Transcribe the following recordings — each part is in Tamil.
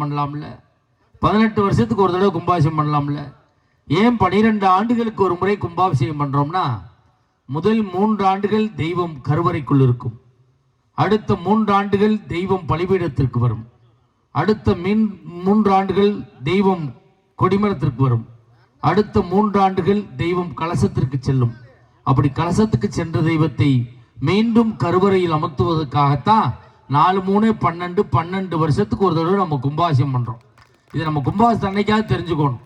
பண்ணலாம்ல? 18 வருஷத்துக்கு ஒரு தடவை கும்பாபிஷேகம் பண்ணலாம்ல? ஏன் 12 ஆண்டுகளுக்கு ஒரு முறை கும்பாபிஷேகம் பண்றோம்னா, முதல் 3 ஆண்டுகள் தெய்வம் கருவறைக்குள் இருக்கும், அடுத்த 3 ஆண்டுகள் தெய்வம் பலிபீடத்திற்கு வரும், அடுத்த 3 ஆண்டுகள் தெய்வம் கொடிமரத்திற்கு வரும், அடுத்த 3 ஆண்டுகள் தெய்வம் கலசத்திற்கு செல்லும். அப்படி கலசத்துக்கு சென்ற தெய்வத்தை மீண்டும் கருவறையில் அமர்த்துவதற்காகத்தான் 4 3 12 12 வருஷத்துக்கு ஒரு தடவை நம்ம கும்பாபிஷேகம் பண்றோம். இது நம்ம கும்பாபிஷேகம் அன்னைக்காவது தெரிஞ்சுக்கணும்.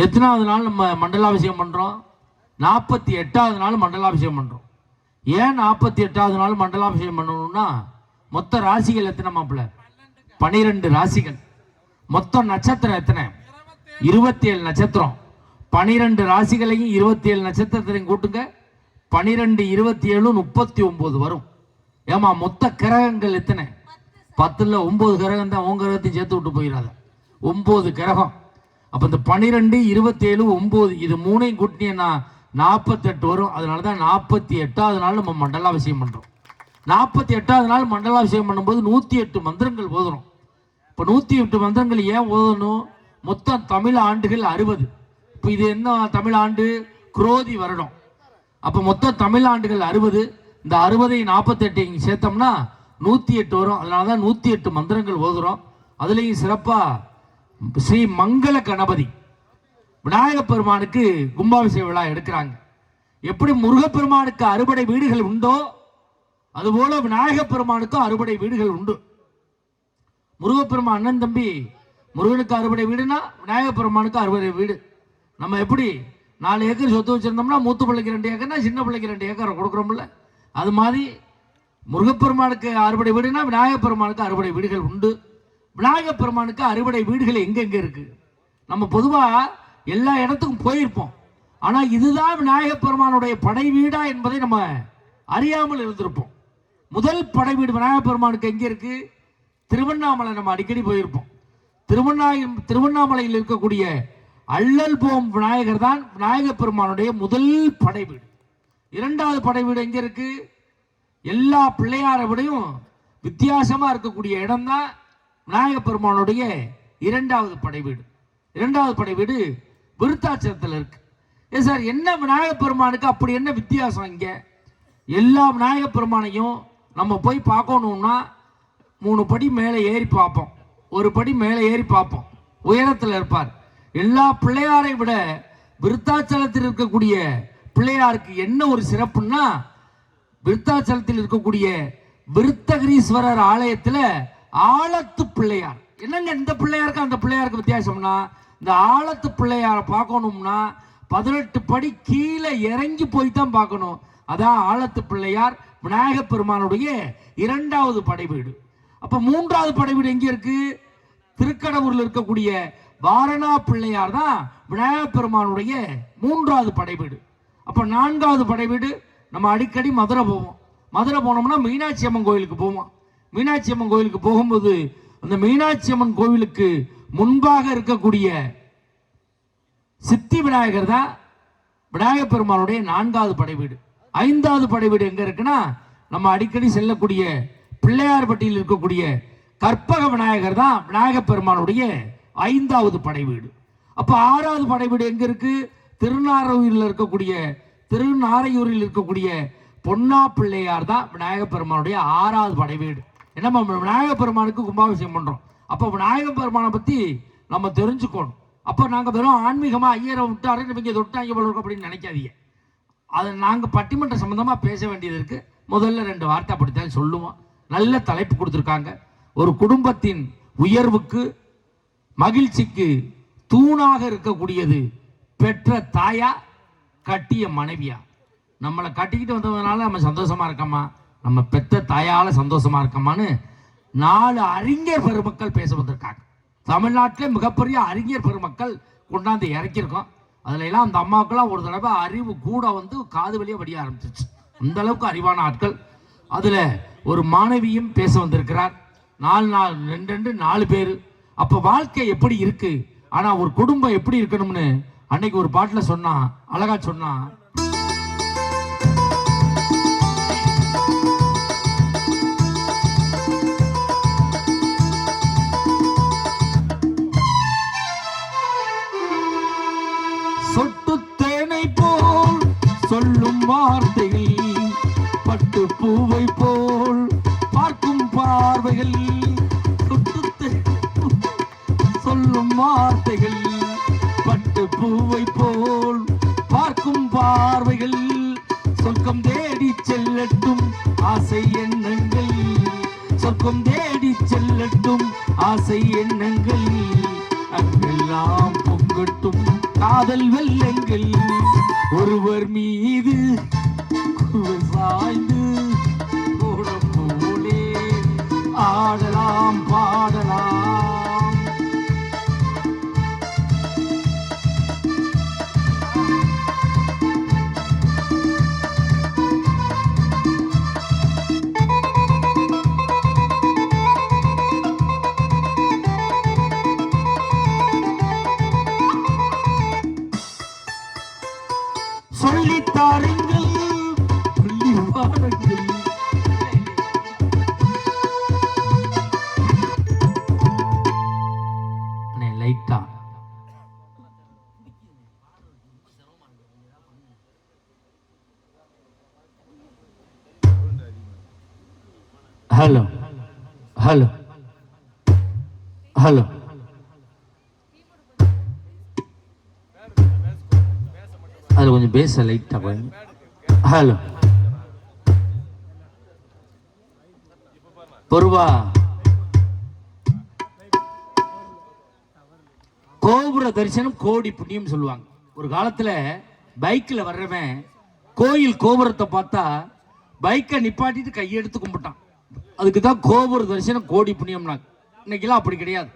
எத்தனாவது நாள் நம்ம மண்டலாபிஷேகம் பண்றோம்? 48வது நாள் மண்டலாபிஷேகம் பண்றோம். ஏன் 48வது நாள் மண்டலாபிஷேகம் பண்ணணும்னா, மொத்த ராசிகள் எத்தனை மாப்பிள்ள? 12 ராசிகள். மொத்த நட்சத்திரம் எத்தனை? 27 நட்சத்திரம். 12 ராசிகளையும் 27 நட்சத்திரத்தையும் கூட்டுங்க. 12 27 39 வரும். ஏமா மொத்த கிரகங்கள் எத்தனை? 10ல் 9 கிரகம் தான். உங்க கிரகத்தையும் சேர்த்து விட்டு போயிடாத. 9 கிரகம். அப்ப இந்த 12 27 9 இது மூணையும் கூட்டினா 48 வரும். அதனாலதான் 48வது நாள் நம்ம மண்டலாபிஷேகம் பண்றோம். 48வது நாள் மண்டலாபிஷேகம் பண்ணும்போது 108 மந்திரங்கள் ஓதுறோம். இப்ப 108 மந்திரங்கள் ஏன் ஓதணும்? மொத்தம் தமிழ் ஆண்டுகள் 60. இப்ப இது என்ன தமிழ் ஆண்டு? குரோதி வருடம். அப்ப மொத்தம் தமிழ் ஆண்டுகள் 60. இந்த 60 48 சேர்த்தோம்னா 108 வரும். அதனாலதான் 108 மந்திரங்கள் ஓதுறோம். அதுலயும் சிறப்பா ஸ்ரீ மங்கள கணபதி விநாயக பெருமானுக்கு கும்பாபிஷேக விழா எடுக்கிறாங்க. எப்படி முருகப்பெருமானுக்கு அறுபடை வீடுகள் உண்டோ அதுபோல விநாயக பெருமானுக்கும் அறுபடை வீடுகள் உண்டு. முருகப்பெருமான் அண்ணன் தம்பி. முருகனுக்கு அறுபடை வீடுனா விநாயக பெருமானுக்கு 60 வீடு. நம்ம எப்படி 4 ஏக்கர் சொத்து வச்சிருந்தோம்னா மூத்த பிள்ளைக்கு 2 ஏக்கர்னா சின்ன பிள்ளைக்கு 2 ஏக்கர் கொடுக்குறோம்ல, அது மாதிரி முருகப்பெருமானுக்கு 60 வீடுனா விநாயக பெருமானுக்கு 60 வீடுகள் உண்டு. விநாயக பெருமானுக்கு 60 வீடுகள் எங்கெங்க இருக்கு? நம்ம பொதுவா எல்லா இடத்துக்கும் போயிருப்போம். ஆனா இதுதான் விநாயக பெருமானுடைய படை வீடா என்பதை நம்ம அறியாமல் இருந்திருப்போம். முதல் படை வீடு விநாயக பெருமானுக்கு எங்க இருக்கு? திருவண்ணாமலை. நம்ம அடிக்கடி போயிருப்போம். திருவண்ணாமலையில் இருக்கக்கூடிய அள்ளல் போம் விநாயகர் தான் விநாயக பெருமானுடைய முதல் படை வீடு. 2வது படை வீடு எங்க இருக்கு? எல்லா பிள்ளையாரை விடையும் வித்தியாசமா இருக்கக்கூடிய இடம் தான் விநாயக பெருமானுடைய 2வது படை வீடு. 2வது படை வீடு விருத்தாச்சலத்தில் இருக்கு. சார் என்ன விநாயக பெருமானுக்கு அப்படி என்ன வித்தியாசம்? இங்க எல்லா விநாயக பெருமானையும் நம்ம போய் பார்க்கணும்னா 3 படி மேலே ஏறி பார்ப்போம், 1 படி மேலே ஏறி பார்ப்போம். உயரத்தில் இருப்பார். எல்லா பிள்ளையாரை விட விருத்தாச்சலத்தில் இருக்கக்கூடிய பிள்ளையாருக்கு என்ன ஒரு சிறப்புன்னா, விருத்தாச்சலத்தில் இருக்கக்கூடிய விருத்தகிரீஸ்வரர் ஆலயத்தில் ஆலத்து பிள்ளையார். என்னங்க இந்த பிள்ளையாருக்கு அந்த பிள்ளையாருக்கு வித்தியாசம்னா, இந்த ஆலத்து பிள்ளையாரை பார்க்கணும்னா 18 படி கீழே இறங்கி போய் தான் பார்க்கணும். அதான் ஆலத்து பிள்ளையார் விநாயக பெருமானுடைய 2வது படை வீடு. அப்ப 3வது படை வீடு எங்க இருக்கு? திருக்கடவுரில் இருக்கக்கூடிய வாரணா பிள்ளையார் தான் விநாயக பெருமானுடைய 3வது படை வீடு. அப்ப 4வது படை வீடு நம்ம அடிக்கடி மதுரை போவோம். மதுரை போனோம்னா மீனாட்சி அம்மன் கோயிலுக்கு போவோம். மீனாட்சி அம்மன் கோயிலுக்கு போகும்போது அந்த மீனாட்சி அம்மன் கோவிலுக்கு முன்பாக இருக்கக்கூடிய சித்தி விநாயகர் தான் விநாயக பெருமானுடைய 4வது படை வீடு. 5வது படை வீடு எங்க இருக்குன்னா, நம்ம அடிக்கடி செல்லக்கூடிய பிள்ளையார்பட்டியில் இருக்கக்கூடிய கற்பக விநாயகர் தான் விநாயக பெருமானுடைய 5வது படை வீடு. அப்ப 6வது படை வீடு எங்க இருக்கு? திருநாரையூரில் இருக்கக்கூடிய பொன்னா பிள்ளையார் தான் விநாயக பெருமானுடைய 6வது படை வீடு. நம்ம விநாயக பெருமானுக்கு கும்பாபிஷேகம் பண்றோம். அப்ப விநாயக பெருமானை பத்தி நம்ம தெரிஞ்சுக்கணும். அப்ப நாங்க வெறும் ஆன்மீகமா ஐயரை விட்டாரு இவங்க தொட்டாங்க போல இருக்கும் அப்படின்னு நினைக்காதீங்க. அதை நாங்க பட்டிமன்ற சம்பந்தமா பேச வேண்டியது இருக்கு. முதல்ல 2 வார்த்தை அப்படித்தான் சொல்லுவோம். நல்ல தலைப்பு கொடுத்துருக்காங்க. ஒரு குடும்பத்தின் உயர்வுக்கு மகிழ்ச்சிக்கு தூணாக இருக்கக்கூடியது பெற்ற தாயா கட்டிய மனைவியா? நம்மளை கட்டிக்கிட்டு வந்ததுனால நம்ம சந்தோஷமா இருக்கோமா, நம்ம பெற்ற தாயால சந்தோஷமா இருக்கமான்னு 4 அறிஞர் பெருமக்கள் பேச வந்திருக்காங்க. தமிழ்நாட்டிலே மிகப்பெரிய அறிஞர் பெருமக்கள் கொண்டாந்து இறக்கியிருக்கோம். அதுல எல்லாம் அந்த அம்மாக்கெல்லாம் ஒரு தடவை அறிவு கூட வந்து காது வழியா வடிய ஆரம்பிச்சிச்சு. அந்த அளவுக்கு அறிவான ஆட்கள். அதுல ஒரு மாணவியும் பேச வந்திருக்கிறார். 4 பேர். அப்ப வாழ்க்கை எப்படி இருக்கு, ஆனா ஒரு குடும்பம் எப்படி இருக்கணும்னு அன்னைக்கு ஒரு பாட்டுல சொன்னா, அழகா சொன்னா. வார்த்தைகள் பட்டு பூவை போல் பார்க்கும் பார்வைகள் சொல்லும் வார்த்தைகள் பட்டு பூவை போல் பார்க்கும் பார்வைகள் சொர்க்கம் தேடி செல்லட்டும் ஆசை எண்ணங்கள் சொர்க்கம் தேடி செல்லட்டும் ஆசை எண்ணங்கள் அங்கெல்லாம் பொங்கட்டும் காதல் வெள்ளங்கள் ஒருவர் மீது சாய்ந்து கூடம் போலே ஆடலாம் பாடலாம். சொல்லித்தாருங்கள் சொல்லி வாருங்கள் லைட்டா ஹலோ ஹலோ ஹலோ அதில் கொஞ்சம் பேச லைட்டாக கொஞ்சம் ஹலோ பொறுவா கோபுர தரிசனம் கோடி புண்ணியம் சொல்லுவாங்க. ஒரு காலத்துல பைக்ல வர்றவன் கோயில் கோபுரத்தை பார்த்தா பைக்கை நிப்பாட்டிட்டு கையெடுத்து கும்பிட்டான். அதுக்கு தான் கோபுர தரிசனம் கோடி புண்ணியம்னாங்க. இன்னைக்கெல்லாம் அப்படி கிடையாது.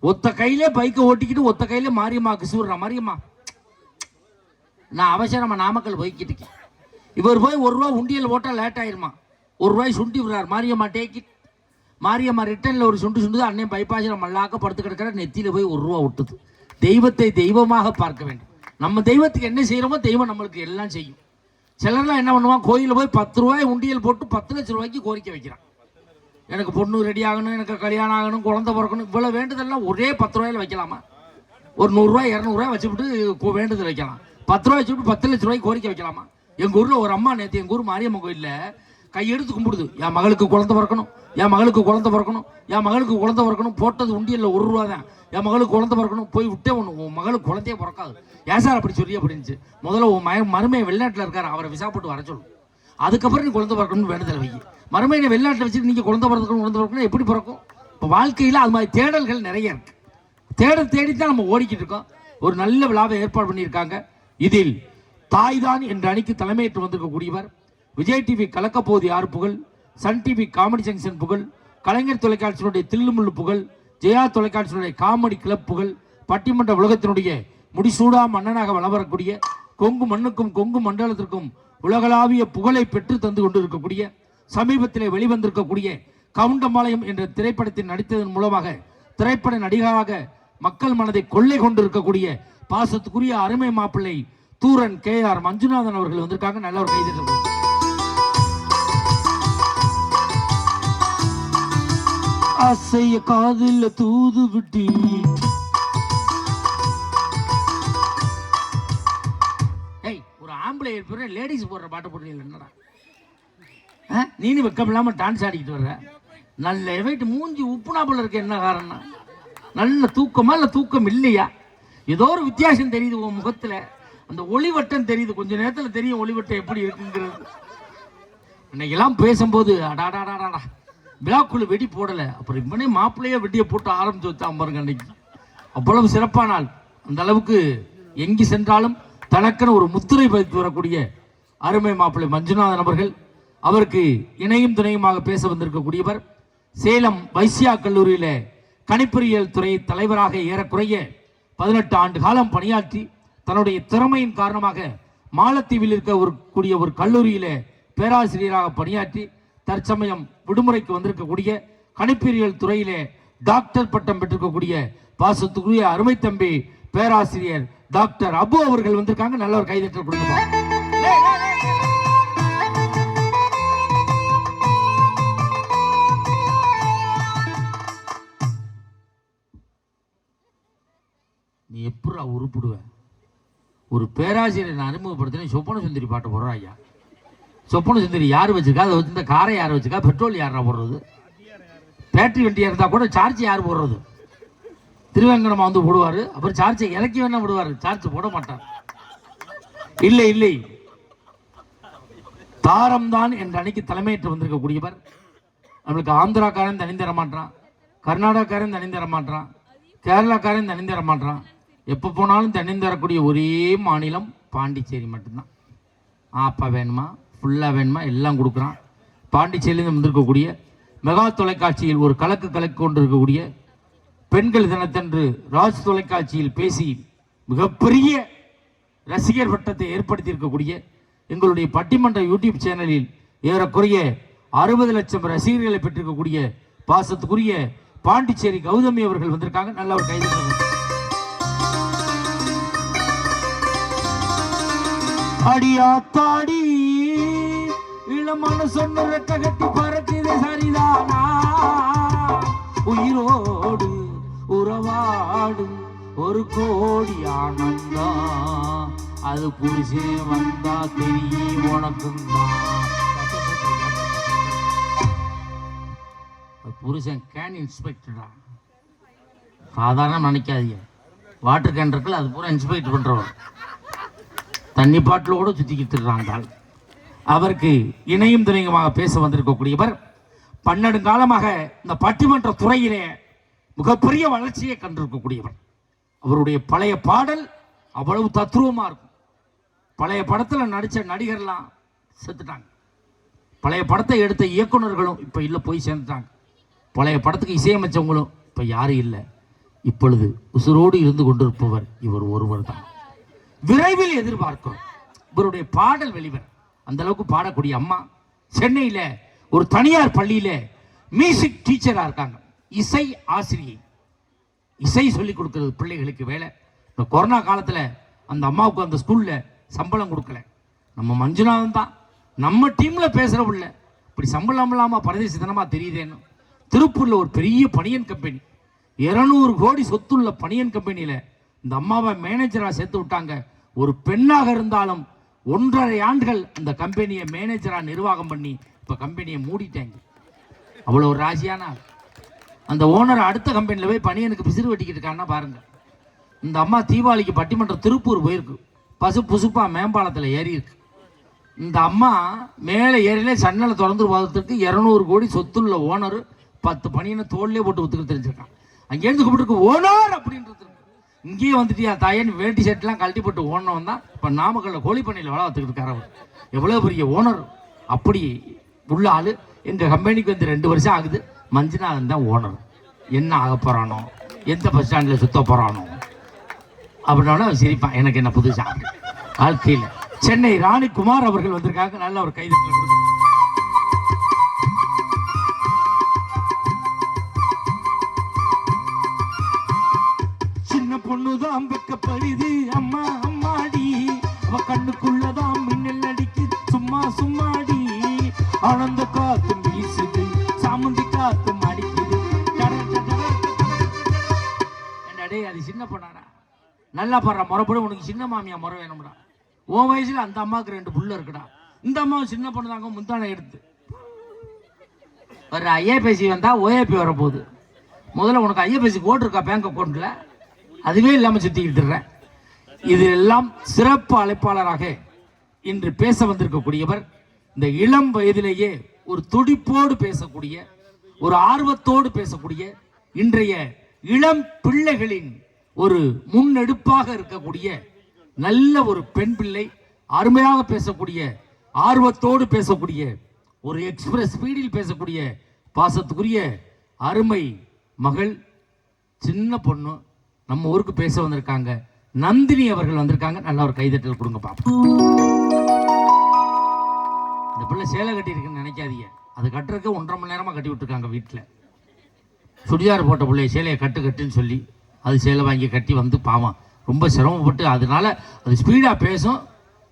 ஒத்த கையிலே பைக்கை ஓட்டிக்கிட்டு ஒத்த கையிலே மாரியம்மாக்கு சூடுறா. மாரியம்மா நான் அவசரமா நாமக்கல் போய்கிட்டு இருக்கேன். இவர் போய் ₹1 உண்டியல் ஓட்டா லேட் ஆயிருமா. ₹1 சுண்டி விடுறார். மாரியம்மா டேக்கிட். மாரியம்மா ரிட்டர்னில் ஒரு சுண்டு சுண்டுது. அண்ணன் பைப்பாசில் மல்லாக்க படுத்து கிடக்கிற நெத்தியில் போய் ₹1 விட்டுது. தெய்வத்தை தெய்வமாக பார்க்க வேண்டும். நம்ம தெய்வத்துக்கு என்ன செய்கிறோமோ தெய்வம் நம்மளுக்கு எல்லாம் செய்யும். சிலர்லாம் என்ன பண்ணுவான், கோயிலில் போய் ₹10 உண்டியல் போட்டு 10 லட்சம் ரூபாய்க்கு கோரிக்கை வைக்கிறான். எனக்கு பொண்ணு ரெடி ஆகணும், எனக்கு கல்யாணம் ஆகணும், குழந்தை பிறக்கணும், இவ்வளோ வேண்டுதெல்லாம் ஒரே ₹10 வைக்கலாமா? ஒரு ₹100 ₹200 வச்சுவிட்டு வேண்டுதல் வைக்கலாம். ₹10 வச்சுட்டு 10 லட்சம் ரூபாய்க்கு கோரிக்கை வைக்கலாமா? எங்கள் ஊரில் ஒரு அம்மா நேற்று எங்கள் ஊர் மாரியம்மன் கோயிலில் கையெடுத்து கும்பிடுது. என் மகளுக்கு குழந்தை பிறக்கணும், என் மகளுக்கு குழந்தை பிறக்கணும், என் மகளுக்கு குழந்தை பிறக்கணும். போட்டது உண்டியல்ல ₹1 தான். என் மகளுக்கு குழந்தை பிறக்கணும். போய் விட்டே ஒன்று, உன் மகளுக்கு குழந்தையே பிறக்காது. ஏன் சார் அப்படி சொல்லி அப்படின்ச்சு. முதல்ல உன் மருமையை வெளிநாட்டில் இருக்காரு, அவரை விசா போட்டு வர சொல்லு. அதுக்கப்புறம் நீ குழந்தை பிறக்கணும்னு வேண்டுதல் வை. மருமையை வெளிநாட்டில் வச்சுட்டு நீங்கள் குழந்தை பிறக்கணும் எப்படி பிறக்கும்? இப்போ வாழ்க்கையில் அது மாதிரி தேடல்கள் நிறைய இருக்கு. தேடித்தான் நம்ம ஓடிக்கிட்டு இருக்கோம். ஒரு நல்ல விழாவை ஏற்பாடு பண்ணியிருக்காங்க. இதில் தாய்தான் என்ற அணிக்கு தலைமையேற்று வந்திருக்கக்கூடியவர் விஜய் டிவி கலக்கப்போது யார் புகழ், சன் டிவி காமெடி ஜங்ஷன் புகழ், கலைஞர் தொலைக்காட்சியினுடைய தில்லுமுள்ளு புகழ், ஜெயா தொலைக்காட்சியினுடைய காமெடி கிளப் புகழ், பட்டிமன்ற உலகத்தினுடைய முடிசூடா மன்னனாக வலம் வரக்கூடிய கொங்கு மண்ணுக்கும் கொங்கு மண்டலத்திற்கும் உலகளாவிய புகழை பெற்று தந்து கொண்டிருக்கக்கூடிய சமீபத்திலே வெளிவந்திருக்கக்கூடிய கவுண்டம்பாளையம் என்ற திரைப்படத்தில் நடித்ததன் மூலமாக திரைப்பட நடிகராக மக்கள் மனதை கொள்ளை கொண்டிருக்கக்கூடிய பாசத்துக்குரிய அருமை மாப்பிள்ளை தூரன் KR மஞ்சுநாதன் அவர்கள் வந்திருக்காங்க. நல்ல ஒரு கைது. ஆசைய காதில் தூது விட்டு ஒரு ஆம்பளை லேடிஸ் போடுற பாட்டு போடுறீங்க. என்னடா நீனு வெக்கம் இல்லாம டான்ஸ் ஆடிக்கிட்டு வர்ற. நல்ல எவைட்டு மூஞ்சி உப்புனாப்புல இருக்க. என்ன காரணம்? நல்ல தூக்கமா இல்ல தூக்கம் இல்லையா? ஏதோ ஒரு வித்தியாசம் தெரியுது உன் முகத்துல. அந்த ஒளிவட்டம் தெரியுது. கொஞ்ச நேரத்துல தெரியும் ஒளிவட்டம் எப்படி இருக்குங்கிறது. இன்னைக்கெல்லாம் பேசும்போது அடாடாடாடா விழாக்குழு வெடி போடல, அப்புறம் இவனே மாப்பிள்ளையே வெடியை போட்டு ஆரம்பிச்சு வச்சான் பாருங்க. அன்னைக்கு அவ்வளவு சிறப்பானால். அந்த அளவுக்கு எங்கு சென்றாலும் தனக்கென ஒரு முத்திரை பதித்து வரக்கூடிய அருமை மாப்பிள்ளை மஞ்சுநாதன் அவர்கள். அவருக்கு இணையும் துணையுமாக பேச வந்திருக்கக்கூடியவர் சேலம் வைசியா கல்லூரியில கணிப்பொறியியல் துறை தலைவராக ஏறக்குறைய 18 ஆண்டு காலம் பணியாற்றி தன்னுடைய திறமையின் காரணமாக மாலத்தீவில் இருக்கக்கூடிய ஒரு கல்லூரியில பேராசிரியராக பணியாற்றி தற்சமயம் விடுமுறைக்கு வந்திருக்கக்கூடிய கணிப்பொறியியல் துறையிலே டாக்டர் பட்டம் பெற்றிருக்கக்கூடிய பாசத்துக்குரிய அருமை தம்பி பேராசிரியர் டாக்டர் அபு அவர்கள் வந்திருக்காங்க. நல்ல ஒரு கைதட்டல் கொடுங்க. நீ எப்படா உருப்பிடுவ? ஒரு பேராசிரியர் நான் அறிமுகப்படுத்தினேன். சொப்பன சுந்தரி பாட்டு போடுறோம் ஐயா. சொப்பன சுந்தரி யார் வச்சுருக்கா? அதை வச்சுருந்த காரை யார் வச்சுக்கா? பெட்ரோல் யாரா போடுறது? பேட்டரி வண்டியாக இருந்தால் கூட சார்ஜ் யார் போடுறது? திருவேங்கடமா வந்து போடுவார். அப்புறம் சார்ஜை இறக்கி வேணா விடுவார், சார்ஜ் போட மாட்டார். இல்லை இல்லை, தாரம் தான் என்ற அன்னைக்கு தலைமையேற்று வந்திருக்கக்கூடியவர். நம்மளுக்கு ஆந்திராக்காரன் தனி தர மாட்டான், கர்நாடகாக்காரன் தனி தர மாட்டான், கேரளாக்காரன் தனி தர மாட்டான். எப்போ போனாலும் தனி தரக்கூடிய ஒரே மாநிலம் பாண்டிச்சேரி மட்டும்தான். ஆப்பா வேணுமா, ஃபுல்லாக வேணுமா, எல்லாம் கொடுக்குறான். பாண்டிச்சேரியிலிருந்து வந்திருக்கக்கூடிய மெகா தொலைக்காட்சியில் ஒரு கலக்கு கொண்டு இருக்கக்கூடிய பெண்கள் தினத்தன்று ராஜ் தொலைக்காட்சியில் பேசி மிகப்பெரிய ரசிகர் வட்டத்தை ஏற்படுத்தி இருக்கக்கூடிய எங்களுடைய பட்டிமன்ற யூடியூப் சேனலில் ஏறக்குறைய 60 லட்சம் ரசிகர்களை பெற்றிருக்கக்கூடிய பாசத்துக்குரிய பாண்டிச்சேரி கௌதமி அவர்கள் வந்திருக்காங்க. நல்ல ஒரு கைது. அடியாத்தாடி இளமான சொன்ன ரெட்ட கட்டி பறக்குது சரிதானா? உயிரோடு உறவாடு ஒரு கோடி ஆனந்தம், அது புருஷே வந்தா தெரியும் உனக்கும் தான். புருஷன் கேன் இன்ஸ்பெக்டரா? சாதாரண நினைக்காதீங்க. வாட்டர் கேன் இருக்குல்ல, அது பூரா இன்ஸ்பெக்டர் பண்றவர். தண்ணி பாட்டில் கூட சுத்திக்கிட்டு இருக்காங்க. அவருக்கு இணையும் துணையுமாக பேச வந்திருக்கக்கூடியவர் 12 காலமாக இந்த பட்டிமன்ற துறையிலே மிகப்பெரிய வளர்ச்சியை கண்டிருக்கக்கூடியவர். அவருடைய பழைய பாடல் அவ்வளவு தத்ரூபமா இருக்கும். பழைய படத்தில் நடித்த நடிகர்லாம் செத்துட்டாங்க. பழைய படத்தை எடுத்த இயக்குநர்களும் இப்போ இல்லை, போய் சேர்ந்துட்டாங்க. பழைய படத்துக்கு இசையமைச்சவங்களும் இப்போ யாரும் இல்லை. இப்பொழுது உசுரோடு இருந்து கொண்டிருப்பவர் இவர் ஒருவர் தான். விரைவில் எதிர்பார்க்கிறோம் இவருடைய பாடல் வெளிவர். அந்த அளவுக்கு பாடக்கூடிய அம்மா சென்னையில் ஒரு தனியார் பள்ளியில மியூசிக் டீச்சரா இருக்காங்க. இசை ஆசிரியை, இசை சொல்லிக் கொடுக்கிறது பிள்ளைகளுக்கு வேலை. இந்த கொரோனா காலத்தில் அந்த அம்மாவுக்கு அந்த ஸ்கூல்ல சம்பளம் கொடுக்கல. நம்ம மஞ்சுநாதன் தான் நம்ம டீம்ல பேசுற பிள்ளை இப்படி சம்பளம் இல்லாம பரதேசித்தனமா தெரியுதேன்னு திருப்பூர்ல ஒரு பெரிய பனியன் கம்பெனி, 200 கோடி சொத்துள்ள பனியன் கம்பெனியில இந்த அம்மாவை மேனேஜரா சேர்த்து விட்டாங்க. ஒரு பெண்ணாக இருந்தாலும் 1.5 ஆண்டுகள் அந்த கம்பெனியை மேனேஜரா நிர்வாகம் பண்ணி இப்ப கம்பெனியை மூடிட்டாங்க. அவ்வளவு ஒரு ராசியான அந்த ஓனர் அடுத்த கம்பெனியில் போய் பனியனுக்கு பிசிறு வெட்டிக்கிட்டு இருக்கான்னா பாருங்க. இந்த அம்மா தீபாவளிக்கு பட்டிமன்றம் திருப்பூர் போயிருக்கு. புசுப்பா மேம்பாலத்தில் ஏறி இருக்கு. இந்த அம்மா மேலே ஏறிலே சன்னலை திறந்து பார்த்துருக்கு. 200 கோடி சொத்துள்ள ஓனர் 10 பனியனை தோல்லே போட்டு ஒத்துக்கிட்டு தெரிஞ்சிருக்கான். அங்கேருந்து கூப்பிட்டு ஓனர் அப்படின்றது. இங்கேயே வந்துட்டியா தாயன் வேட்டி ஷர்ட்லாம் கழட்டி போட்டு ஓனவன் தான் இப்போ நாமக்கல்ல கோழி பண்ணையில் வேலை பார்த்துக்கிட்டு இருக்காரு. அவர் எவ்வளோ பெரிய ஓனர். அப்படி உள்ள ஆளு. எங்கள் கம்பெனிக்கு வந்து 2 வருஷம் ஆகுது. மஞ்சுநாதன் தான் ஓனர். என்ன ஆக போகிறானோ, எந்த பஸ் ஸ்டாண்டில் சுத்த போகிறானோ அப்படின்னா சிரிப்பான். எனக்கு என்ன புதுசா வாழ்க்கையில். சென்னை ராணிக்குமார் அவர்கள் வந்திருக்காங்க. நல்ல ஒரு கைது. சின்ன பொண்ணுதான் வெக்கப்படுது அம்மா அம்மாடி, அவ கண்ணுக்குள்ளதான் மின்னல் அடிக்குது சும்மா சும்மாடி, ஆனந்த காத்து வீசுது சாமுந்தி காத்து அடிக்குது. என்னடே அது சின்ன பொண்ணாடா, நல்லா பாடுற முறைப்பட. உனக்கு சின்ன மாமியா முறை வேணும்டா. உன் வயசுல அந்த அம்மாவுக்கு 2 புள்ள இருக்குடா. இந்த அம்மாவும் சின்ன பொண்ணு தாங்க. முந்தானை எடுத்து ஒரு ஐஏபிசி வந்தா ஓஏபி வரப்போகுது. முதல்ல உனக்கு ஐஏபிசி கோட் இருக்கா பேங்க் அக்கௌண்ட்ல? அதுவே இல்லாமல் சுத்திக்கிட்டு இருக்கேன். இது எல்லாம் சிறப்பு அழைப்பாளராக இன்று பேச வந்திருக்கக்கூடியவர். இந்த இளம் வயதிலேயே ஒரு துடிப்போடு பேசக்கூடிய, ஒரு ஆர்வத்தோடு பேசக்கூடிய, இன்றைய இளம் பிள்ளைகளின் ஒரு முன்னெடுப்பாக இருக்கக்கூடிய நல்ல ஒரு பெண் பிள்ளை. அருமையாக பேசக்கூடிய, ஆர்வத்தோடு பேசக்கூடிய, ஒரு எக்ஸ்பிரஸ் ஸ்பீடில் பேசக்கூடிய பாசத்துக்குரிய அருமை மகள், சின்ன பொண்ணு நம்ம ஊருக்கு பேச வந்திருக்காங்க. நந்தினி அவர்கள் வந்திருக்காங்க. நல்ல ஒரு கைதட்டல் கொடுங்க பாப்போம். இந்த பிள்ளை சேலை கட்டி இருக்குன்னு நினைக்காதீங்க. அது கட்டுறதுக்கு 1.5 மணி நேரமா கட்டி விட்டுருக்காங்க. வீட்டில் சுடிதார் போட்ட பிள்ளை சேலையை கட்டுன்னு சொல்லி அது சேலை வாங்கி கட்டி வந்து பாவம் ரொம்ப சிரமப்பட்டு, அதனால அது ஸ்பீடாக பேசும்.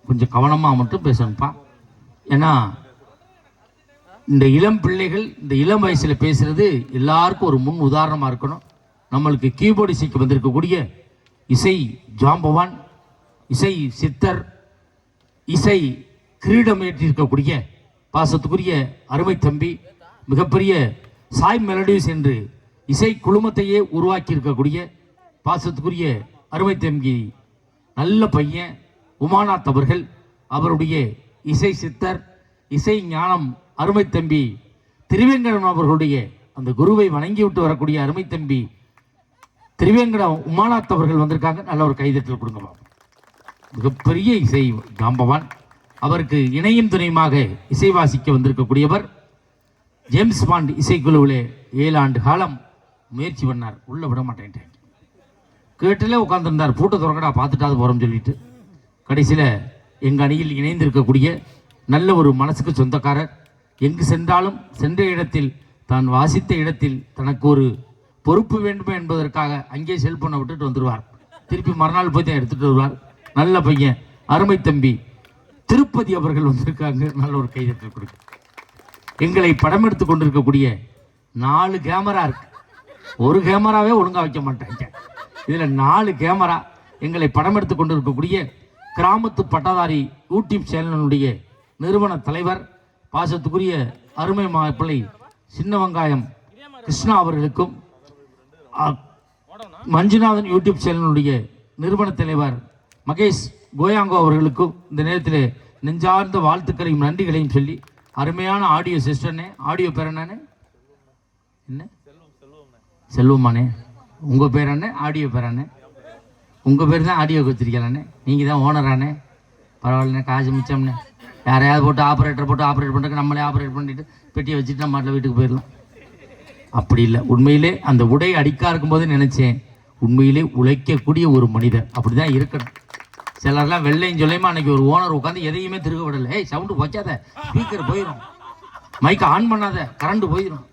கொஞ்சம் கவனமாக மட்டும் பேசணும்ப்பா. ஏன்னா இந்த இளம் பிள்ளைகள் இந்த இளம் வயசில் பேசுறது எல்லாருக்கும் ஒரு முன் உதாரணமாக இருக்கணும். நம்மளுக்கு கீபோர்டு இசைக்கு வந்திருக்கக்கூடிய இசை ஜாம்பவான் இசை சித்தர், இசை கிரீடம் ஏற்றிருக்கக்கூடிய பாசத்துக்குரிய அருமை தம்பி, மிகப்பெரிய சாய் மெலடிஸ் என்று இசை குழுமத்தையே உருவாக்கி இருக்கக்கூடிய பாசத்துக்குரிய அருமை தம்பி, நல்ல பையன் உமாநாத் அவர்கள், அவருடைய இசை சித்தர், இசை ஞானம் அருமை தம்பி திருவேங்கடம் அவர்களுடைய அந்த குருவை வணங்கிவிட்டு வரக்கூடிய அருமை தம்பி திருவேங்கடம் உமாநாத் அவர்கள் வந்திருக்காங்க. நல்ல ஒரு கைதட்டல் கொடுங்க. மிகப்பெரிய இசை ஜாம்பவான். அவருக்கு இணையும் துணையுமாக இசை வாசிக்க வந்திருக்கக்கூடியவர் ஜேம்ஸ் பாண்ட் இசைக்குழுவிலே 7 ஆண்டு காலம் முயற்சி பண்ணார். உள்ள விட மாட்டேன்ட்டேன், கேட்டிலே உட்காந்துருந்தார். பூட்டை துறக்கடா பார்த்துட்டாது போகிறோம்னு சொல்லிட்டு கடைசியில் எங்கள் அணியில் இணைந்திருக்கக்கூடிய நல்ல ஒரு மனசுக்கு சொந்தக்காரர். எங்கு சென்றாலும் சென்ற இடத்தில் தான் வாசித்த இடத்தில் தனக்கு ஒரு பொறுப்பு வேண்டும் என்பதற்காக அங்கே செல்போனை விட்டுட்டு வந்துடுவார். திருப்பி மறுநாள் போய் தான் எடுத்துகிட்டு வருவார். நல்ல பையன் அருமை தம்பி திருப்பதி அவர்கள் வந்திருக்காங்க. நல்ல ஒரு கைதட்டல் கொடுக்க. எங்களை படம் எடுத்து கொண்டிருக்கக்கூடிய 4 கேமரா இருக்கு. ஒரு கேமராவே ஒழுங்காக வைக்க மாட்டாங்க. இதில் 4 கேமரா எங்களை படம் எடுத்து கொண்டிருக்கக்கூடிய கிராமத்து பட்டதாரி யூடியூப் சேனலுடைய நிறுவன தலைவர் பாசத்துக்குரிய அருமை மாப்பிள்ளை சின்ன வெங்காயம் கிருஷ்ணா அவர்களுக்கும், மஞ்சுநாதன் யூடியூப் சேனலுடைய நிறுவன தலைவர் மகேஷ் கோயாங்கோ அவர்களுக்கும் இந்த நேரத்தில் நெஞ்சார்ந்த வாழ்த்துக்களையும் நன்றிகளையும் சொல்லி, அருமையான ஆடியோ சிஸ்டர்னே, ஆடியோ பேர் என்னன்னு என்ன செல்வமானே, உங்கள் பேர் என்ன, ஆடியோ பேர் என்ன, உங்கள் பேர் தான் ஆடியோ வச்சிருக்கலானே, நீங்கள் தான் ஓனரானே, பரவாயில்லண்ணே, காசு மிச்சம்னே. யாரையாவது போட்டு ஆப்ரேட்டர் பண்ணுறதுக்கு நம்மளே ஆப்ரேட் பண்ணிட்டு பெட்டியை வச்சுட்டு நம்ம வீட்டுக்கு போயிடலாம். அப்படி இல்லை. உண்மையிலே அந்த உடை அடிக்கா இருக்கும்போது நினைச்சேன், உண்மையிலே உழைக்கக்கூடிய ஒரு மனிதர் அப்படி தான் இருக்கணும். சிலர்லாம் வெள்ளையும் சொல்லையுமா அன்னைக்கு ஒரு ஓனர் உட்காந்து எதையுமே திருக விடலை. ஏய் சவுண்டு வைக்காத, ஸ்பீக்கர் போயிடும், மைக்கை ஆன் பண்ணாத, கரண்ட் போயிடும்,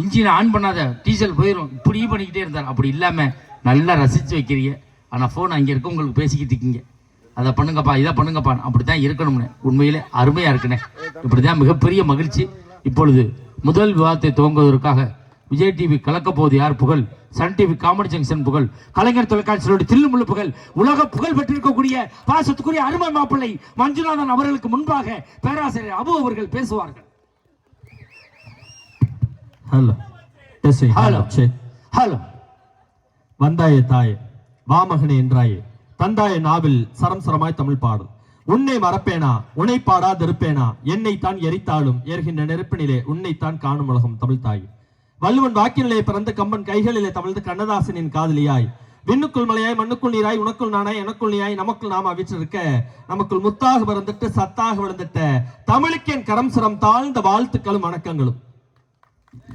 இன்ஜினை ஆன் பண்ணாத, டீசல் போயிடும், இப்படி பண்ணிக்கிட்டே இருந்தார். அப்படி இல்லாமல் நல்லா ரசித்து வைக்கிறீங்க. ஆனால் ஃபோன் அங்கே இருக்க உங்களுக்கு பேசிக்கிட்டு இருக்கீங்க, அதை பண்ணுங்கப்பா, இதை பண்ணுங்கப்பா, அப்படி தான் இருக்கணும்னு. உண்மையிலே அருமையாக இருக்குண்ணே. இப்படி தான் மிகப்பெரிய மகிழ்ச்சி. இப்பொழுது முதல் விவாதத்தை துவங்குவதற்காக விஜய் டிவி கலக்கப்போது யார் புகழ், சன் டிவி காமெடி ஜங்ஷன் புகழ், கலைஞர் தொலைக்காட்சியோட தில்லுமுள்ளு புகழ், உலக புகழ் பெற்றிருக்கக்கூடிய பாசத்துக்குரிய அருமை மாப்பிள்ளை மஞ்சுநாதன் அவர்களுக்கு முன்பாக பேராசிரியர் அபு அவர்கள் பேசுவார்கள். Hello hello hello. வந்தாயே தாயே, வாமகனே என்றாயே, தந்தாய நாவில் சரம் சரமாய் தமிழ் பாடும். உன்னை மறப்பேனா, உன்னை பாடாதிருப்பேனா, என்னை தான் எரித்தாலும் ஏறுகின்ற நெருப்பினிலே உன்னைத்தான் காணும் உலகம் தமிழ் தாய். வள்ளுவன் வாக்கினிலே பிறந்த கம்பன் கைகளிலே தமிழ்ந்து கண்ணதாசனின் காதலியாய், விண்ணுக்குள் மலையாய் மண்ணுக்குள் நீராய், உனக்குள் நானாய் எனக்குள் நீயாய், நமக்குள் நாம வீற்றிருக்க, நமக்குள் முத்தாக பிறந்துட்டு சத்தாக விழுந்துட்ட தமிழுக்கு என் கரம் சிரம் தாழ்ந்த வாழ்த்துக்களும் வணக்கங்களும்.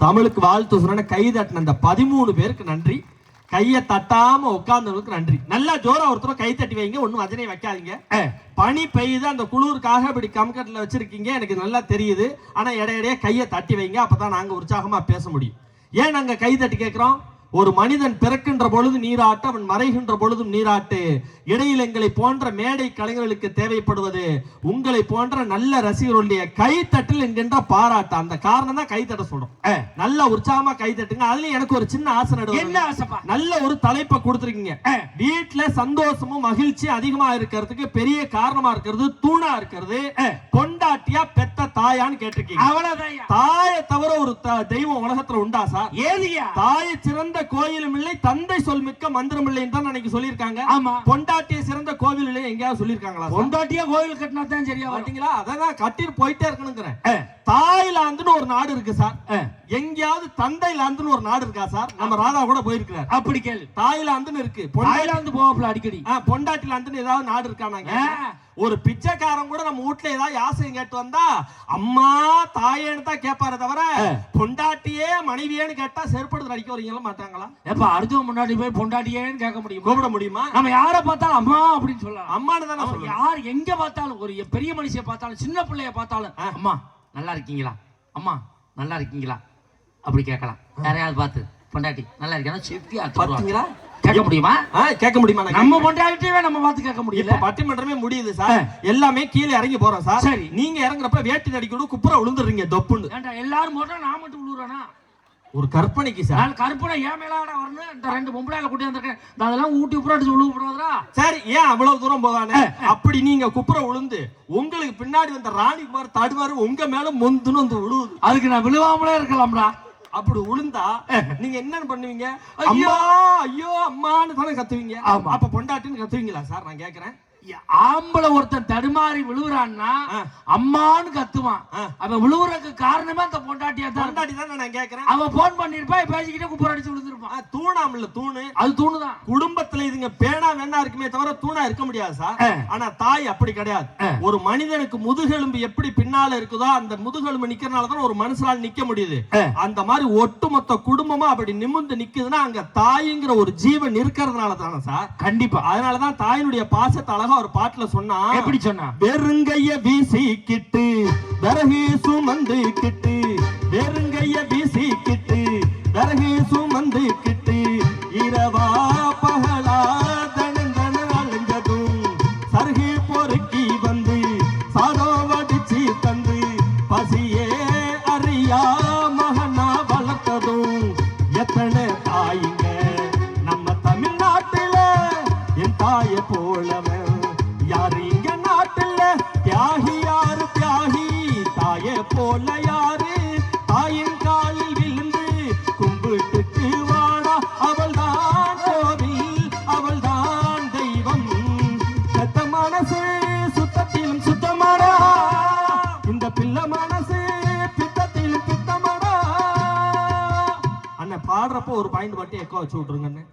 தமிழுக்கு வாழ்த்து சொன்ன கை தட்டின அந்த 13 பேருக்கு நன்றி. கையை தட்டாம உட்கார்ந்தவங்களுக்கு நன்றி. நல்லா ஜோரா ஒருத்தர் கை தட்டி வைங்க, ஒன்னும் வஜனை வைக்காதீங்க. பனி பெய்யுது, அந்த குளிருக்காக இப்படி கம்கட்டில் வச்சிருக்கீங்க, எனக்கு நல்லா தெரியுது. ஆனா இடையிடையே கையை தட்டி வைங்க, அப்பதான் நாங்க உற்சாகமா பேச முடியும். ஏன் நாங்க கை தட்டி கேட்கிறோம்? ஒரு மனிதன் பிறக்கின்ற பொழுது நீராட்டு, அவன் மறைகின்ற பொழுதும் நீராட்டு. இடையில் எங்களை போன்ற மேடை கலைஞர்களுக்கு தேவைப்படுவது உங்களை போன்ற நல்ல ரசிகர்களுடைய கைத்தட்டல் என்கின்ற பாராட்டு. அந்த காரணம் தான் கைத்தட்ட சொல்றோம். நல்ல உற்சாகமா கைத்தட்டுங்க. அதுல எனக்கு ஒரு சின்ன ஆசை நடுவு. என்ன ஆசைப்பா? நல்ல ஒரு தலைப்பை கொடுத்துருக்கீங்க. வீட்டுல சந்தோஷமும் மகிழ்ச்சி அதிகமா இருக்கிறதுக்கு பெரிய காரணமா இருக்கிறது, தூணா இருக்கிறது பொண்டாட்டியா பெத்த தாயான்னு கேட்டிருக்கீங்க. அவ்வளவுதான். தாயை தவிர ஒரு தெய்வம் உலகத்துல உண்டா சார்? ஏலியா? தாயை சிறந்த கோயிலும் இல்லை, தந்தை சொல் மிக்க மந்திரம் இல்லைன்னு தான் அன்னைக்கு சொல்லியிருக்காங்க. ஆமா. பொண்டாட்டிய சிறந்த கோவில் இல்லை எங்கேயாவது சொல்லியிருக்காங்களா? பொண்டாட்டியா கோவில் கட்டினா தான் சரியா பாத்தீங்களா? அதான் கட்டிட்டு போயிட்டே இருக்கணுங்கிறேன். தாய்லாந்துன்னு ஒரு நாடு இருக்கு சார். எங்கேயாவது தந்தைலாந்துன்னு ஒரு நாடு இருக்கா சார்? நம்ம ராதா கூட போயிருக்கிறார். அப்படி கேளு. தாய்லாந்துன்னு இருக்கு. தாய்லாந்து போவாப்ல அடிக்கடி. பொண்டாட்டிலாந்துன்னு ஏதாவது நாடு இருக்கானாங்க? ஒரு பிச்சைக்காரன் கூட நம்ம வீட்டுல ஏதாவது யாசையும் கேட்டு வந்தா அம்மா தாயேன்னு தான் கேட்பாரு தவிர பொண்டாட்டியே மனைவியேன்னு கேட்டா செருப்படுத்து அடிக்க வரீங்களா மாட்டாங்களா? எப்ப அடுத்த முன்னாடி போய் பொண்டாட்டியேன்னு கேட்க முடியும், கூப்பிட முடியுமா? நம்ம யாரை பார்த்தாலும் அம்மா அப்படின்னு சொல்லலாம். அம்மானு தானே சொல்லலாம். யார் எங்க பார்த்தாலும், ஒரு பெரிய மனுஷிய பார்த்தாலும் சின்ன பிள்ளைய பார்த்தாலும் அம்மா நல்லா இருக்கீங்களா, அம்மா நல்லா இருக்கீங்களா அப்படி கேட்கலாம். யாரையாவது பார்த்து பொண்டாட்டி நல்லா இருக்கா சேஃப்டியா பார்த்தீங்களா கேட்க முடியுமா? கேட்க முடியுமா? நம்ம பொண்டாட்டியே நம்ம பார்த்து கேட்க முடியல. பட்டிமன்றமே முடியுது சார். எல்லாமே கீழே இறங்கி போறோம் சார். சரி, நீங்க இறங்குறப்ப வேட்டி தடிக்கணும் குப்புற விழுந்துடுறீங்க தொப்புன்னு. எல்லாரும் போட்டா நான் மட்டும் விழுறேனா? ஒரு கற்பனைக்கு சார். நான் கற்பனை ஏன் மேலாட வரணும், இந்த 2 பொம்பளையால கூட்டி வந்திருக்கேன், நான் அதெல்லாம் ஊட்டி உப்புற அடிச்சு விழுவு போடாதா. சரி, ஏன் அவ்வளவு தூரம் போதானே? அப்படி நீங்க குப்புற விழுந்து உங்களுக்கு பின்னாடி வந்த ராணிக்குமார் தடுமாறு உங்க மேல மொந்துன்னு வந்து விழுவுது, அதுக்கு நான் விழுவாமலே இருக்கலாம்டா. அப்படி விழுந்தா நீங்க என்ன பண்ணுவீங்க? ஐயோ அம்மா ஐயோ அம்மான்னு தானே கத்துவீங்க. ஆமா. அப்ப பொண்டாட்டின்னு கத்துவீங்களா சார்? நான் கேக்குறேன். ஆம்பளை ஒருத்தன் தடுமாறி விழுவுறான்னா அம்மான்னு கத்துவான். அவன் விழுவுறதுக்கு காரணமே அந்த பொண்டாட்டியா தான். பொண்டாட்டி தான் நான் கேக்குறேன். அவன் போன் பண்ணிருப்பா, பேசிக்கிட்டே குப்புற அடிச்சு விழுந்திருப்பான். தூணாமல்ல தூணு, அது தூணுதான். குடும்பத்துல இதுங்க பேனா வேணா இருக்குமே தவிர தூணா இருக்க முடியாது சார். ஆனா தாய் அப்படி கிடையாது. ஒரு மனிதனுக்கு முதுகெலும்பு எப்படி பின்னால இருக்குதோ அந்த முதுகெலும்பு நிக்கிறனால தான் ஒரு மனுஷனால நிக்க முடியுது. அந்த மாதிரி ஒட்டுமொத்த குடும்பமா அப்படி நிமிர்ந்து நிக்குதுன்னா அங்க தாய்ங்கிற ஒரு ஜீவன் இருக்கிறதுனால தானே சார். கண்டிப்பா. அதனாலதான் தாயினுடைய பாசத்தை அழகா ஒரு பாட்டுல சொன்னா. எப்படி சொன்னா? வெறுங்கைய வீசிக்கிட்டு விறகு சுமந்து கிட்டு, வெறுங்கைய வீசிக்கிட்டு விறகு சுமந்து கிட்டு, இரவா பகலா தனந்தன அழிஞ்சதும் சருகு பொறுக்கி வந்து சாதோ வடிச்சு தந்து பசியே அறியா மகனா வளர்த்ததும் எத்தனை தாயிங்க நம்ம தமிழ்நாட்டுல, என் தாய போலவன் யாரு இங்க நாட்டுல, தியாகி யாரு தியாகி, தாய போல யாரு, தாயின் காலில் விழுந்து கும்பிட்டுட்டு வாடா, அவள் தான் கோவில், அவள் தான் தெய்வம், செத்த மனசு சுத்தத்திலும் சுத்தமாடா, இந்த பிள்ளை மனசு பித்தத்திலும் பித்தமாடா. அண்ணன் பாடுறப்போ ஒரு பாயிண்ட் மட்டும் எக்கோ வச்சு விட்டுருங்க.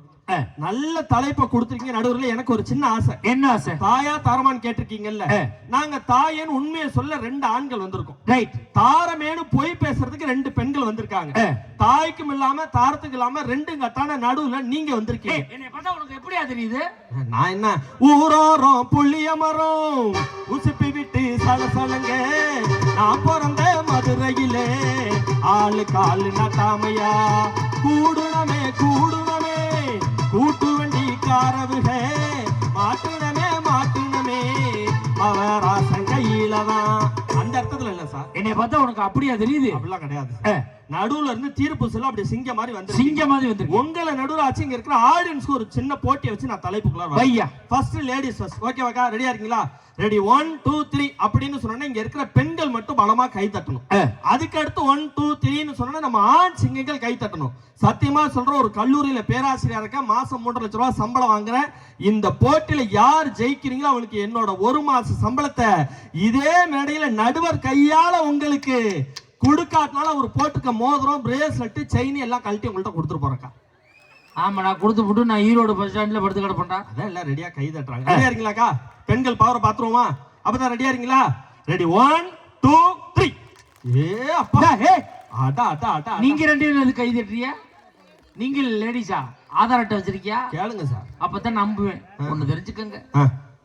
நல்ல தலைப்பை கொடுத்துருக்கீங்க. நடுவுல எனக்கு ஒரு சின்ன ஆசை. என்ன ஆசை? தாயா தாரமான்னு கேட்டிருக்கீங்கல்ல, நாங்க தாயன்னு உண்மையை சொல்ல 2 ஆண்கள் வந்திருக்கோம். ரைட். தாரமேனு போய் பேசுறதுக்கு 2 பெண்கள் வந்திருக்காங்க. தாய்க்கும் இல்லாம தாரத்துக்கு இல்லாம 2 கட்டான நடுவுல நீங்க வந்திருக்கீங்க. என்னை பார்த்தா உனக்கு எப்படியா தெரியுது? நான் என்ன ஊரோரம் புள்ளிய மரம் உசுப்பி விட்டு சலசலங்க, நான் பிறந்த மதுரையிலே ஆளு காலு நட்டாமையா, கூடுனமே கூடுனமே கூட்டு வண்டி காரவுக, மாட்டுனமே மாட்டுனமே அவராசன் கையிலதான். அந்த அர்த்தத்துல இல்ல சார். என்னை பார்த்தா உனக்கு அப்படியா தெரியுது? அப்படிலாம் கிடையாது. நடுவுல இருந்து தீர்ப்பு சொல்ல அப்படி சிங்க மாதிரி வந்து சிங்க மாதிரி வந்து உங்களை நடுவுல ஆச்சு. இங்க இருக்கிற ஆடியன்ஸ்க்கு ஒரு சின்ன போட்டியை வச்சு நான் தலைப்புக்குள்ள வையா. First ladies first. ஓகேவாக்கா? ரெடியா இருக்கீங்களா? ரெடி 1 2 3 அப்படின்னு சொன்னா இங்க இருக்கிற பெண்கள் மட்டும் பலமா கை தட்டணும். அதுக்கு அடுத்து 1 2 3ன்னு சொன்னா நம்ம ஆண் சிங்கங்கள் கை தட்டணும். சத்தியமா சொல்ற, ஒரு கல்லூரியில பேராசிரியர் இருக்க, மாசம் 3 லட்சம் ரூபாய் சம்பளம் வாங்குறேன். இந்த போட்டியில யார் ஜெயிக்கிறீங்களோ அவங்களுக்கு என்னோட 1 மாச சம்பளத்தை இதே மேடையில நடுவர் கையால உங்களுக்கு கொடுக்காட்டினால ஒரு போட்டுக்க மோதிரம் பிரேஸ்லெட் செயின் எல்லாம் கழட்டி உங்கள்கிட்ட கொடுத்துட்டு போறேன்க்கா. ஆமா, நான் கொடுத்து விட்டு நான் ஈரோடு பஸ் ஸ்டாண்ட்ல படுத்து கிடப்பேன்டா. அதான் எல்லாம் ரெடியா கை தட்டுறாங்க. ரெடியா இருக்கீங்களாக்கா? பெண்கள் பவரை பாத்துருவோமா? அப்பதான் ரெடியா இருக்கீங்களா? ரெடி 1 2 3. ஏ அப்பா, ஹே அடா அடா அடா. நீங்க 2 பேரும் கை தட்டுறியா? நீங்க லேடிஸா? ஆதார் அட்டை வச்சிருக்கியா? கேளுங்க சார், அப்பதான் நம்புவேன். ஒண்ணு தெரிஞ்சுக்கங்க,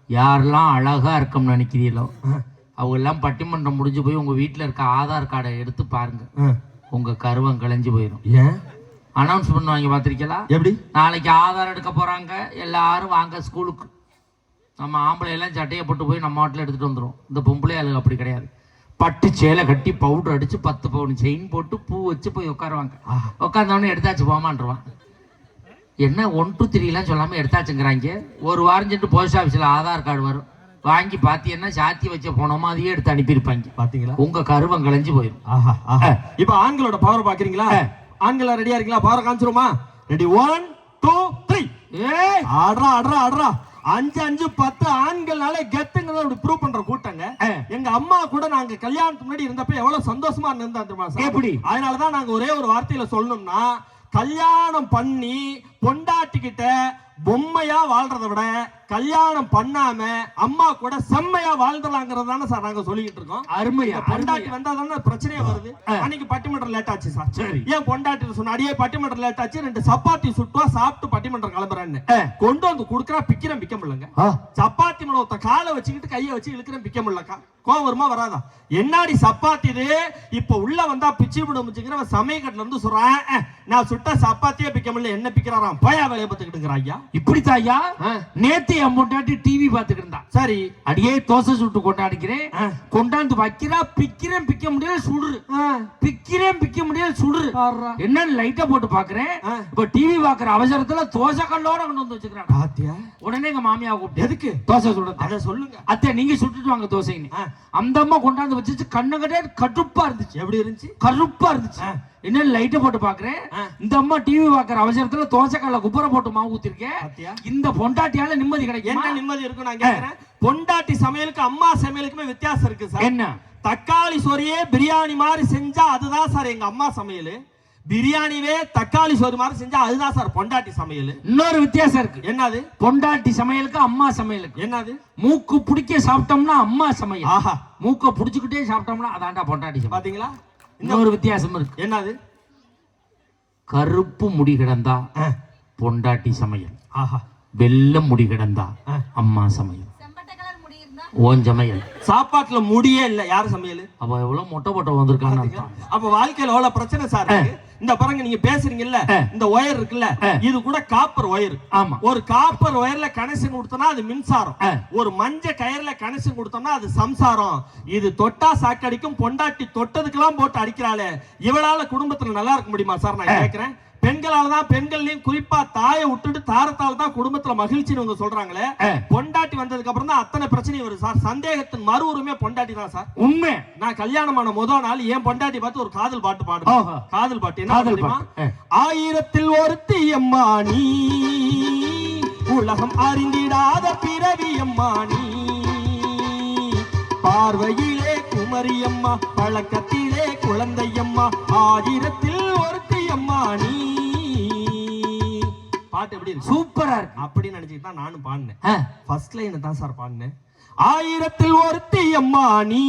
யாரெல்லாம் அழகா இருக்கணும்னு நினைக்கிறீங்களோ அவங்க எல்லாம் பட்டிமன்றம் முடிஞ்சு போய் உங்க வீட்டுல இருக்க ஆதார் கார்டை எடுத்து பாருங்க, உங்க கருவம் கலைஞ்சு போயிடும். ஏன் அனௌன்ஸ் பண்ணுவாங்க, பாத்திருக்கீங்களா? எப்படி? நாளைக்கு ஆதார் எடுக்க போறாங்க, எல்லாரும் வாங்க ஸ்கூலுக்கு. நம்ம ஆம்பளை எல்லாம் சட்டையை போட்டு போய் நம்ம வீட்டில் எடுத்துட்டு வந்துடும். இந்த பொம்பளை ஆளுங்க அப்படி கிடையாது. பட்டு சேலை கட்டி பவுடர் அடிச்சு 10 பவுன் செயின் போட்டு பூ வச்சு போய் உட்காருவாங்க. உட்காந்தவொடனே எடுத்தாச்சு போமான்றான். என்ன 1 2 3 சொல்லாம எடுத்தாச்சுங்கிறாங்க. ஒரு வாரம் சென்று போஸ்ட் ஆஃபீஸில் ஆதார் கார்டு வரும், வாங்கி பாத்தீங்கன்னா சாத்தி வச்ச போனோமா அதையே எடுத்து அனுப்பியிருப்பாங்க. பாத்தீங்களா? உங்க கருவம் கலைஞ்சு போயிடும். இப்ப ஆண்களோட பவர் பாக்குறீங்களா? ஆண்களா ரெடியா இருக்கீங்களா? பவர் காமிச்சிருமா? ரெடி 1 2 3. ஆடுறா ஆடுறா ஆடுறா. 5 5 10 ஆண்கள்னாலே கெத்துங்கிறத அப்படி ப்ரூவ் பண்ற கூட்டங்க. எங்க அம்மா கூட நாங்க கல்யாணத்துக்கு முன்னாடி இருந்தப்ப எவ்வளவு சந்தோஷமா இருந்தா எப்படி? அதனாலதான் நாங்க ஒரே ஒரு வார்த்தையில சொல்லணும்னா, கல்யாணம் பண்ணி பொண்டாட்டிக்கிட்ட பொம்மையா வாழ்றதை விட கல்யாணம் பண்ணாம அம்மா கூட செம்மையா வாழ்ந்துலாங்கிறது தானே சார் நாங்க சொல்லிட்டு இருக்கோம். அருமையா. பொண்டாட்டி வந்தா தானே பிரச்சனையே வருது. அன்னைக்கு பட்டிமன்றம் லேட் ஆச்சு சார். சரி, ஏன் பொண்டாட்டி சொன்ன அடியே பட்டிமன்றம் லேட் ஆச்சு, 2 சப்பாத்தி சுட்டுவா சாப்பிட்டு பட்டிமன்றம் கிளம்புறேன்னு கொண்டு வந்து குடுக்கறா, பிக்கிறேன் பிக்க முடியலங்க. சப்பாத்தி மேல ஒருத்த காலை வச்சுக்கிட்டு கையை வச்சு இழுக்கிறேன், பிக்க முடியலக்கா. கோவம் வருமா வராதா? என்னாடி சப்பாத்தி இது, இப்ப உள்ள வந்தா பிச்சு விடுங்கிற சமயக்கட்டுல இருந்து சொல்றேன், நான் சுட்ட சப்பாத்தியே பிக்க முடியல, என்ன பிக்கிறாராம், பயா வேலையை பார்த்துக்கிட்டுங்கிற ஐயா. இப்படித்தான் ஐயா ஆ. நேத்து என் பொண்டாட்டி டிவி பாத்துக்கிட்டு இருந்தா. சரி. அடியே தோசை சுட்டு கொண்டாடிக்கிறேன், கொண்டாந்து வைக்கிறா, பிக்கிறேன் பிக்க முடியல சுடுறு, பிக்கிறேன் பிக்க முடியல சுடுறு. என்னன்னு லைட்டா போட்டு பாக்குறேன், இப்ப டிவி பாக்குற அவசரத்துல தோசை கல்லோட கொண்டு வந்து வச்சுக்கிறான். பாத்தியா? உடனே எங்க மாமியா கூப்பிட்டு எதுக்கு தோசை சுடுறது? அத சொல்லுங்க. அத்தை நீங்க சுட்டுட்டு வாங்க தோசைன்னு. அந்த அம்மா கொண்டாந்து வச்சு கண்ணு கட்டே கடுப்பா இருந்துச்சு. எப்படி இருந்துச்சு? கருப்பா இருந்துச்சு. என்ன லைட்ட போட்டு பாக்குறேன், இந்த அம்மா டிவி பாக்குற அவசரத்துல தோசை கல்ல குப்பரை போட்டு மாவு ஊத்திருக்கேன். இந்த பொண்டாட்டியால நிம்மதி கிடைக்கும். என்ன நிம்மதி இருக்கும்? நான் கேக்குறேன். பொண்டாட்டி சமையலுக்கு அம்மா சமையலுக்குமே வித்தியாசம் இருக்கு சார். என்ன? தக்காளி சோறியே பிரியாணி மாதிரி செஞ்சா அதுதான் சார் எங்க அம்மா சமையல். பிரியாணிவே தக்காளி சோறு மாதிரி செஞ்சா அதுதான் சார் பொண்டாட்டி சமையல். இன்னொரு வித்தியாசம் இருக்கு. என்னது? பொண்டாட்டி சமையலுக்கு அம்மா சமையலுக்கு என்னது? மூக்கு பிடிக்க சாப்பிட்டோம்னா அம்மா சமையல். ஆஹா. மூக்க புடிச்சுக்கிட்டே சாப்பிட்டோம்னா அதான்டா பொண்டாட்டி சமையல். பாத்தீங்களா? இன்னொரு வித்தியாசம் இருக்கு. என்னது? கருப்பு முடி கிடந்தா பொண்டாட்டி சமையல், ஆஹா. வெள்ளை முடி கிடந்தா அம்மா சமையல். ஓன் சமையல். சாப்பாட்டுல முடியே இல்ல, யாரு சமையல்? அப்ப எவ்வளவு மொட்டை போட்ட வந்திருக்காங்க. அப்ப வாழ்க்கையில எவ்வளவு பிரச்சனை சார் இருக்கு. இந்த பாருங்க, நீங்க பேசுறீங்கல்ல, இந்த ஒயர் இருக்குல்ல, இது கூட காப்பர் ஒயர். ஆமா. ஒரு காப்பர் ஒயர்ல கனெக்ஷன் கொடுத்தோம்னா அது மின்சாரம். ஒரு மஞ்ச கயர்ல கனெக்ஷன் கொடுத்தோம்னா அது சம்சாரம். இது தொட்டா சாக்கடிக்கும். பொண்டாட்டி தொட்டதுக்கெல்லாம் போட்டு அடிக்கிறாளே, இவளால குடும்பத்துல நல்லா இருக்க முடியுமா சார்? நான் கேட்கிறேன். பெண்களால தான், பெண்கள்லயும் குறிப்பா தாயை விட்டுட்டு தாரத்தால தான் குடும்பத்துல மகிழ்ச்சின்னு இவங்க சொல்றாங்களே. பொண்டாட்டி வந்ததுக்கு அப்புறம் தான் அத்தனை பிரச்சனையும் வருது சார். சந்தேகத்தின் மறு உரிமை பொண்டாட்டி தான் சார். உண்மை. நான் கல்யாணமான முதல் நாள் என் பொண்டாட்டி பார்த்து ஒரு காதல் பாட்டு பாடுவேன். காதல் பாட்டு என்ன தெரியுமா? ஆயிரத்தில் ஒருத்தி அம்மா நீ, உலகம் அறிந்திடாத பிறவி அம்மா நீ, பார்வையிலே குமரியம்மா, பழக்கத்திலே குழந்தையம்மா, ஆயிரத்தில் ஒருத்தி அம்மா நீ. பாட்டு எப்படி இருக்கு? சூப்பரா இருக்கு. அப்படி நினைச்சுட்டு தான் நானும் பாடினேன். ஃபர்ஸ்ட் லைன் தான் சார் பாடினேன். ஆயிரத்தில் ஒருத்தி அம்மா நீ.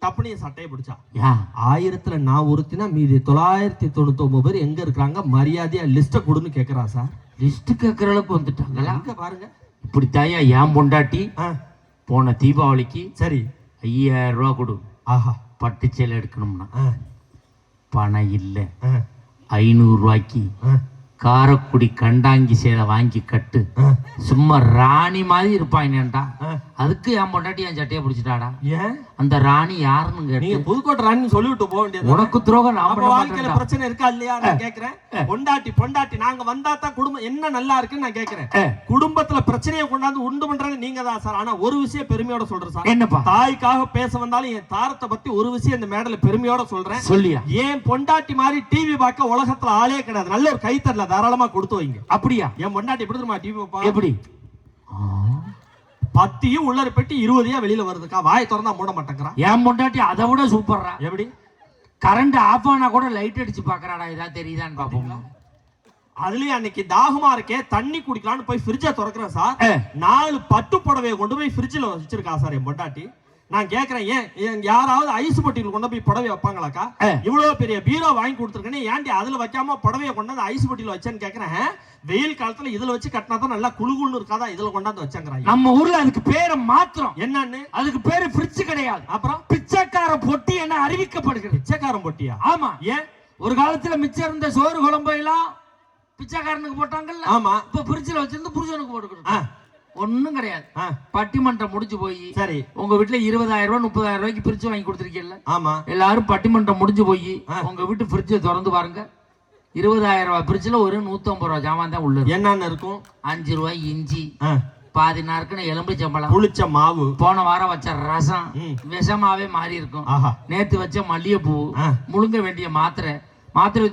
தப்புனே சட்டையை பிடிச்சா. ஆயிரத்துல நான் ஒருத்தினா மீதி 999 பேர் எங்க இருக்காங்க? மரியாதையா லிஸ்ட கொடுன்னு கேக்குறா சார். லிஸ்ட் கேக்குற அளவுக்கு வந்துட்டாங்களா? அங்க பாருங்க. இப்படி தாயா என் பொண்டாட்டி போன தீபாவளிக்கு சரி 5000 ரூபாய் கொடு, ஆஹா, பட்டு சேலை எடுக்கணும்னா பணம் இல்லை. 500 ரூபாய்க்கு காரக்குடி கண்டாங்கி சேலை வாங்கி கட்டு, சும்மா ராணி மாதிரி இருப்பாங்கடா. அதுக்கு என் பொண்டாட்டி என் சட்டையை பிடிச்சிட்டாடா. ஏன்? அந்த ராணி யாருன்னு நீங்க கேட்டு புதுக்கோட்டை ராணின்னு சொல்லிவிட்டு போக வேண்டியது. உனக்கு துரோகம் நான் பண்ண வாழ்க்கையில மாட்டேன்டா. பிரச்சனை இருக்கா இல்லையா? நான் கேக்குறேன். பொண்டாட்டி நாங்க வந்தா தான் குடும்பம் என்ன நல்லா இருக்குன்னு நான் கேக்குறேன். குடும்பத்துல பிரச்சனையை கொண்டாந்து உண்டு பண்றது நீங்க தான் சார். ஆனா ஒரு விஷயம் பெருமையோட சொல்றேன் சார். என்னப்பா? தாய்க்காக பேச வந்தாலும் என் தாரத்தை பத்தி ஒரு விஷயம் இந்த மேடல பெருமையோட சொல்றேன். சொல்லியா? ஏன் பொண்டாட்டி மாதிரி டிவி பார்க்க உலகத்துல ஆளே கிடையாது. நல்ல ஒரு கைத்தறல தாராளமா கொடுத்து வைங்க. அப்படியா? என் பொண்டாட்டி எப்படி தெரியுமா டிவி பார்ப்பா? எப்படி? 10 உள்ளர பெட்டி 20 வெளியில வருதுக்கா. வாயை திறந்தா மூட மாட்டேங்கிறா. என் பொண்டாட்டி அதை விட சூப்பர்ரா. எப்படி? கரண்ட் ஆஃப் ஆனா கூட லைட் அடிச்சு பாக்குறாடா. ஏதாவது தெரியுதான்னு பாப்போம். அதுலயும் அன்னைக்கு தாகமா இருக்கே, தண்ணி குடிக்கலான்னு போய் ஃப்ரிட்ஜை திறக்கிறேன் சார். 4 பட்டு புடவையை கொண்டு போய் ஃப்ரிட்ஜில் வச்சிருக்கா சார் என் பொண்டாட்டி. நான் கேட்கிறேன், ஏன் யாராவது ஐஸ் பொட்டியில் கொண்டு போய் புடவை வைப்பாங்களாக்கா? இவ்வளவு பெரிய பீரோ வாங்கி கொடுத்துருக்கேன்னு ஏன்டி அதுல வைக்காம புடவையை கொண்டாந்து ஐஸ் பொட்டியில் வச்சேன்னு கேட்கிறேன். வெயில் காலத்துல இதுல வச்சு கட்டினா தான் நல்லா குளுகுள்னு இருக்காதா, இதுல கொண்டாந்து வச்சாங்கிறாங்க. நம்ம ஊர்ல அதுக்கு பேரை மாத்திரம். என்னன்னு? அதுக்கு பேரு ஃப்ரிட்ஜ் கிடையாது. அப்புறம் பிச்சைக்கார பொட்டி என அறிவிக்கப்படுகிறது. பிச்சைக்காரன் பொட்டியா? ஆமா. ஏன்? ஒரு காலத்துல மிச்சம் இருந்த சோறு குழம்பு எல்லாம் பிச்சைக்காரனுக்கு போட்டாங்கல்ல. ஆமா. இப்ப ஃப்ரிட்ஜ்ல வச்சிருந்து புருஷனுக்கு போட்டுக்கிட்டு ஒண்ணும் கிடையாது. பட்டிமன்றம் முடிஞ்சு போய் சரி உங்க வீட்டுல 20,000 ரூபாய் 30,000 ரூபாய்க்கு பிரிச்சு வாங்கி கொடுத்துருக்கீங்கல்ல. ஆமா. எல்லாரும் பட்டிமன்றம் முடிஞ்சு போய் உங்க வீட்டு ஃப்ரிட்ஜை திறந்து பாருங்க. 20,000 ரூபாய் பிரிட்ஜ்ல ஒரு 150 ரூபாய் ஜாமான் தான் உள்ள. என்னன்னு இருக்கும்? 5 ரூபாய் இஞ்சி, பாதி நாருக்குன்னு எலும்புச்சம்பழம், புளிச்ச மாவு, போன வாரம் வச்ச ரசம் விஷமாவே மாறி இருக்கும். நேத்து வச்ச மல்லிகைப்பூ, முழுங்க வேண்டிய மாத்திரை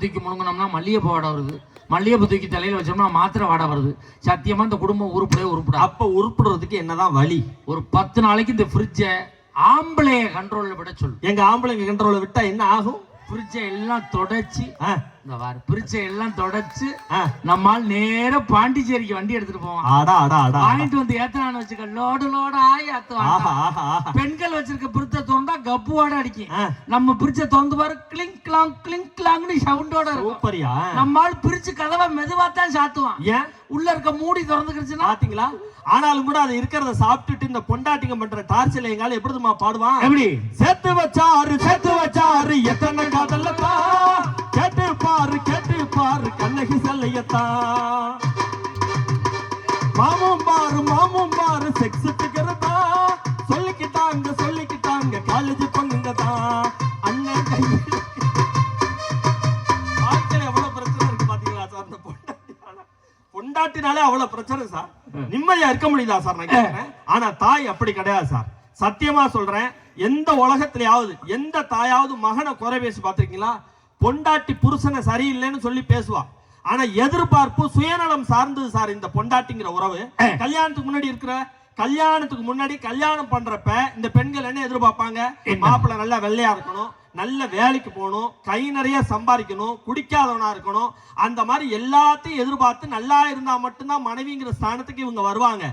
தூக்கி முழுங்கினோம்னா மல்லிகைப்பூ வாடை வருது. மல்லிகைப்பூ தூக்கி தலையில வச்சோம்னா மாத்திரை வாடை வருது. சத்தியமா இந்த குடும்பம் உருப்பட. அப்ப உருப்படுறதுக்கு என்னதான் வழி? ஒரு 10 நாளைக்கு இந்த ஃப்ரிட்ஜை ஆம்பளைய கண்ட்ரோல்ல விட சொல்லு. எங்க ஆம்பளைங்க கண்ட்ரோல்ல விட்டா என்ன ஆகும்? ஃப்ரிட்ஜை எல்லாம் தொடச்சு, இந்த வார ஃப்ரிட்ஜை எல்லாம் தொடச்சு நம்மால் நேரா பாண்டிச்சேரிக்கு வண்டி எடுத்துட்டு போவான். வாங்கிட்டு வந்து ஏத்தனான்னு வச்சுக்க, லோடா ஏத்துவாங்க. பெண்கள் வச்சிருக்க பிரிட்ஜை திறந்தா கப்புவாட அடிக்கும். நம்ம பிரிட்ஜை திறந்து பாரு, கிளிங் கிளாங் கிளிங் கிளாங்னு சவுண்டோட இருக்கும். நம்மால் பிரிட்ஜ் கதவை மெதுவா தான் சாத்துவான். ஏன்? உள்ள இருக்க மூடி திறந்துக்கிடுச்சுன்னா. பாத்தீங்களா? ஆனாலும் கூட அது இருக்கிறத சாப்பிட்டுட்டு இந்த பொண்டாட்டிங்க பண்ற டார்ச்சல் எங்கால எப்படிமா பாடுவான்? எப்படி? சேர்த்து வச்சாரு எத்தனை காதல்லத்தா, கேட்டு பாரு கண்ணகி செல்லையத்தா. பாரு மாமும் பாரு செக்ஸ் ஃபிகர் தான், சொல்லிக்கிட்டாங்க காலேஜ் பொண்ணுங்க தான். அண்ணன் கையில் வாழ்க்கையில எவ்வளவு பிரச்சனை இருக்கு பாத்தீங்களா சார்? அந்த பொண்டாட்டினாலே அவ்வளவு பிரச்சனை சார். நிம்மதியா இருக்க முடியுதா சார் நான் கேட்கிறேன். ஆனா தாய் அப்படி கிடையாது சார். சத்தியமா சொல்றேன், எந்த உலகத்திலேயாவது எந்த தாயாவது மகனை குறை பேசி பார்த்திருக்கீங்களா? பொண்டாட்டி புருஷனை சரியில்லைன்னு சொல்லி பேசுவா. ஆனா எதிர்பார்ப்பு சுயநலம் சார்ந்தது சார் இந்த பொண்டாட்டிங்கிற உறவு. கல்யாணத்துக்கு முன்னாடி கல்யாணம் பண்றப்ப இந்த பெண்கள் என்ன எதிர்பார்ப்பாங்க? மாப்பிள்ளை நல்லா வெள்ளையா இருக்கணும், நல்ல வேலைக்கு போகணும், கை நிறைய சம்பாதிக்கணும், குடிக்காதவனா இருக்கணும். அந்த மாதிரி எல்லாத்தையும் எதிர்பார்த்து நல்லா இருந்தா மட்டும்தான் மனைவிங்கிற ஸ்தானத்துக்கு இவங்க வருவாங்க.